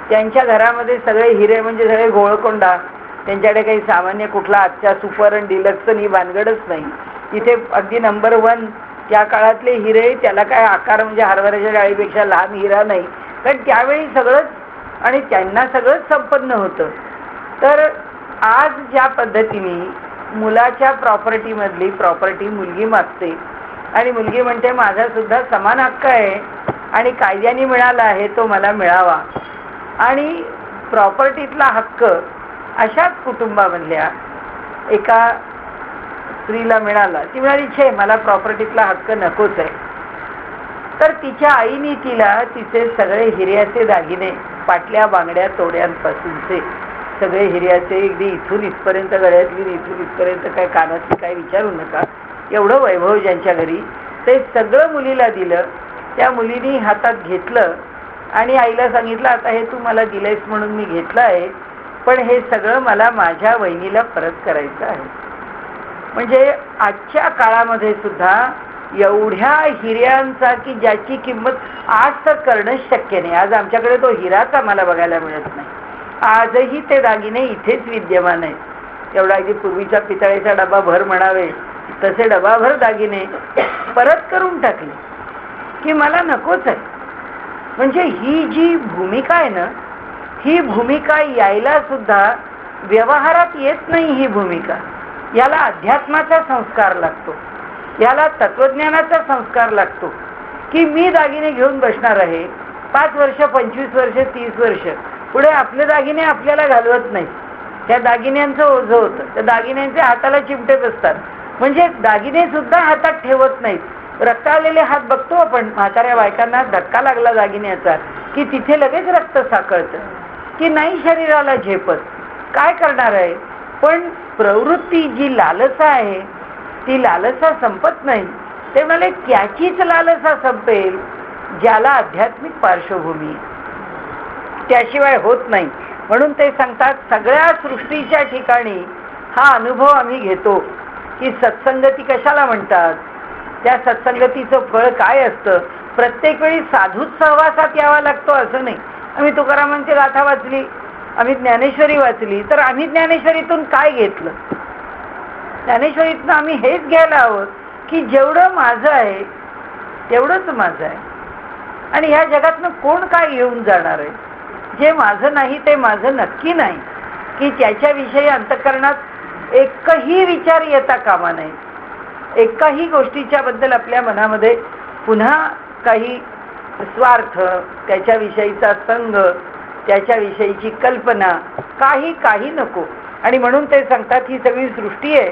त्यांच्या घरामध्ये सगळे हिरे म्हणजे सगळे गोळकोंडा. त्यांच्याकडे काही सामान्य कुठला आजच्या सुपर आणि डिलक्स ही भानगडच नाही. तिथे अगदी नंबर 1 त्या काळातले हिरे, त्याला काय आकार म्हणजे हरभऱ्याच्या डाळीपेक्षा लहान हिरा नाही, कारण त्यावेळी सगळंच, आणि त्यांना सगळंच संपन्न होतं. तर आज ज्या पद्धतीने मुलाच्या प्रॉपर्टीमधली प्रॉपर्टी मुलगी मागते आणि मुलगी म्हणते माझा सुद्धा समान हक्क आहे आणि कायद्याने मिळाला आहे तो मला मिळावा, आणि प्रॉपर्टीतला हक्क अशाच कुटुंबामधल्या एका स्त्रीला मिळाला. ती म्हणाली छे मला प्रॉपर्टीतला हक्क नकोच आहे. तर तिच्या आईने तिला तिचे सगळे हिऱ्याचे दागिने, पाटल्या बांगड्या तोड्यांपासूनचे सगळे हिऱ्याचे, अगदी इथून इथपर्यंत गळ्यातली, इथून इथपर्यंत काय कानातली काय विचारू नका, एवढं वैभव ज्यांच्या घरी, ते सगळं मुलीला दिलं. त्या मुलीने हातात घेतलं आणि आईला सांगितलं आता हे तू मला दिलेस म्हणून मी घेतलं आहे, पण हे सगळं मला माझ्या वहिनीला परत करायचं आहे. म्हणजे आजच्या काळामध्ये सुद्धा एवढ्या हिऱ्यांचा की ज्याची किंमत आज तर करणंच शक्य नाही. आज आमच्याकडे तो हिराच आम्हाला बघायला मिळत नाही. आजही ते दागिने इथेच विद्यमान आहेत. एवढा अगदी पूर्वीचा पितळेचा डबा भर म्हणावे तसे डबाभर दागिने परत करून टाकले की मला नकोच आहे. म्हणजे ही जी भूमिका आहे ना, ही भूमिका यायला सुद्धा व्यवहारात येत नाही. ही भूमिका, याला अध्यात्माचा संस्कार लागतो, याला तत्वज्ञानाचा संस्कार लागतो की मी दागिने घेऊन बसणार आहे 5 वर्ष 25 वर्ष 30 वर्ष, पुढे आपले दागिने आपल्याला घालवत नाही. त्या दागिन्यांचं ओझं होतं, त्या दागिन्यांचे हाताला चिमटेच असतात. म्हणजे दागिने सुद्धा हातात ठेवत नाहीत. रक्ताळलेले हात बघतो आपण, म्हाताऱ्या बायकांना धक्का लागला दागिन्याचा की तिथे लगेच रक्त साकळतं की नाही शरीराला झेपत, काय करणार आहे. पण प्रवृत्ती जी लालसा आहे ती लालसा संपत नाही. ते म्हणाले त्याचीच लालसा संपेल ज्याला आध्यात्मिक पार्श्वभूमी आहे, त्याशिवाय होत नाही. म्हणून ते सांगतात सगळ्या सृष्टीच्या ठिकाणी हा अनुभव आम्ही घेतो की सत्संगती कशाला म्हणतात, त्या सत्संगतीचं फळ काय असतं. प्रत्येक वेळी साधूच सहवासात यावा लागतो असं नाही. आम्ही तुकारामांची गाथा वाचली, आम्ही ज्ञानेश्वरी वाचली, तर आम्ही ज्ञानेश्वरीतून काय घेतलं. ज्ञानेश्वरीतनं आम्ही हेच घ्यायला हवं की जेवढं माझं आहे तेवढंच माझं आहे, आणि ह्या जगातनं कोण काय घेऊन जाणार आहे. जे माझं नाही ते माझं नक्की नाही, की त्याच्याविषयी अंतःकरणात एकही विचार येता कामा नये. एकाही गोष्टीच्या बद्दल आपल्या मनामध्ये पुन्हा काही स्वार्थ, त्याच्याविषयीचा संग, त्याच्याविषयीची कल्पना काही नको. आणि म्हणून ते सांगतात ही सगळी सृष्टी आहे,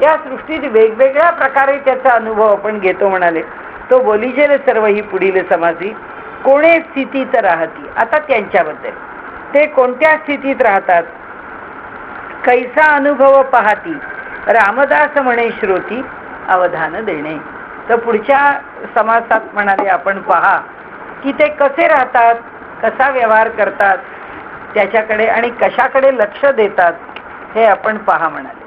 या सृष्टीत वेगवेगळ्या प्रकारे त्याचा अनुभव आपण घेतो. म्हणाले तो बोलिजेल सर्व ही पुढील समासी कोणे स्थितीत राहती. आता त्यांच्याबद्दल, ते कोणत्या स्थितीत राहतात, कैसा अनुभव पाहती. रामदास म्हणे श्रोती अवधान देणे. तर पुढच्या समासात म्हणाले आपण पहा की ते कसे राहतात, कसा व्यवहार करतात त्याच्याकडे आणि कशाकडे लक्ष देतात हे आपण पहा म्हणाले.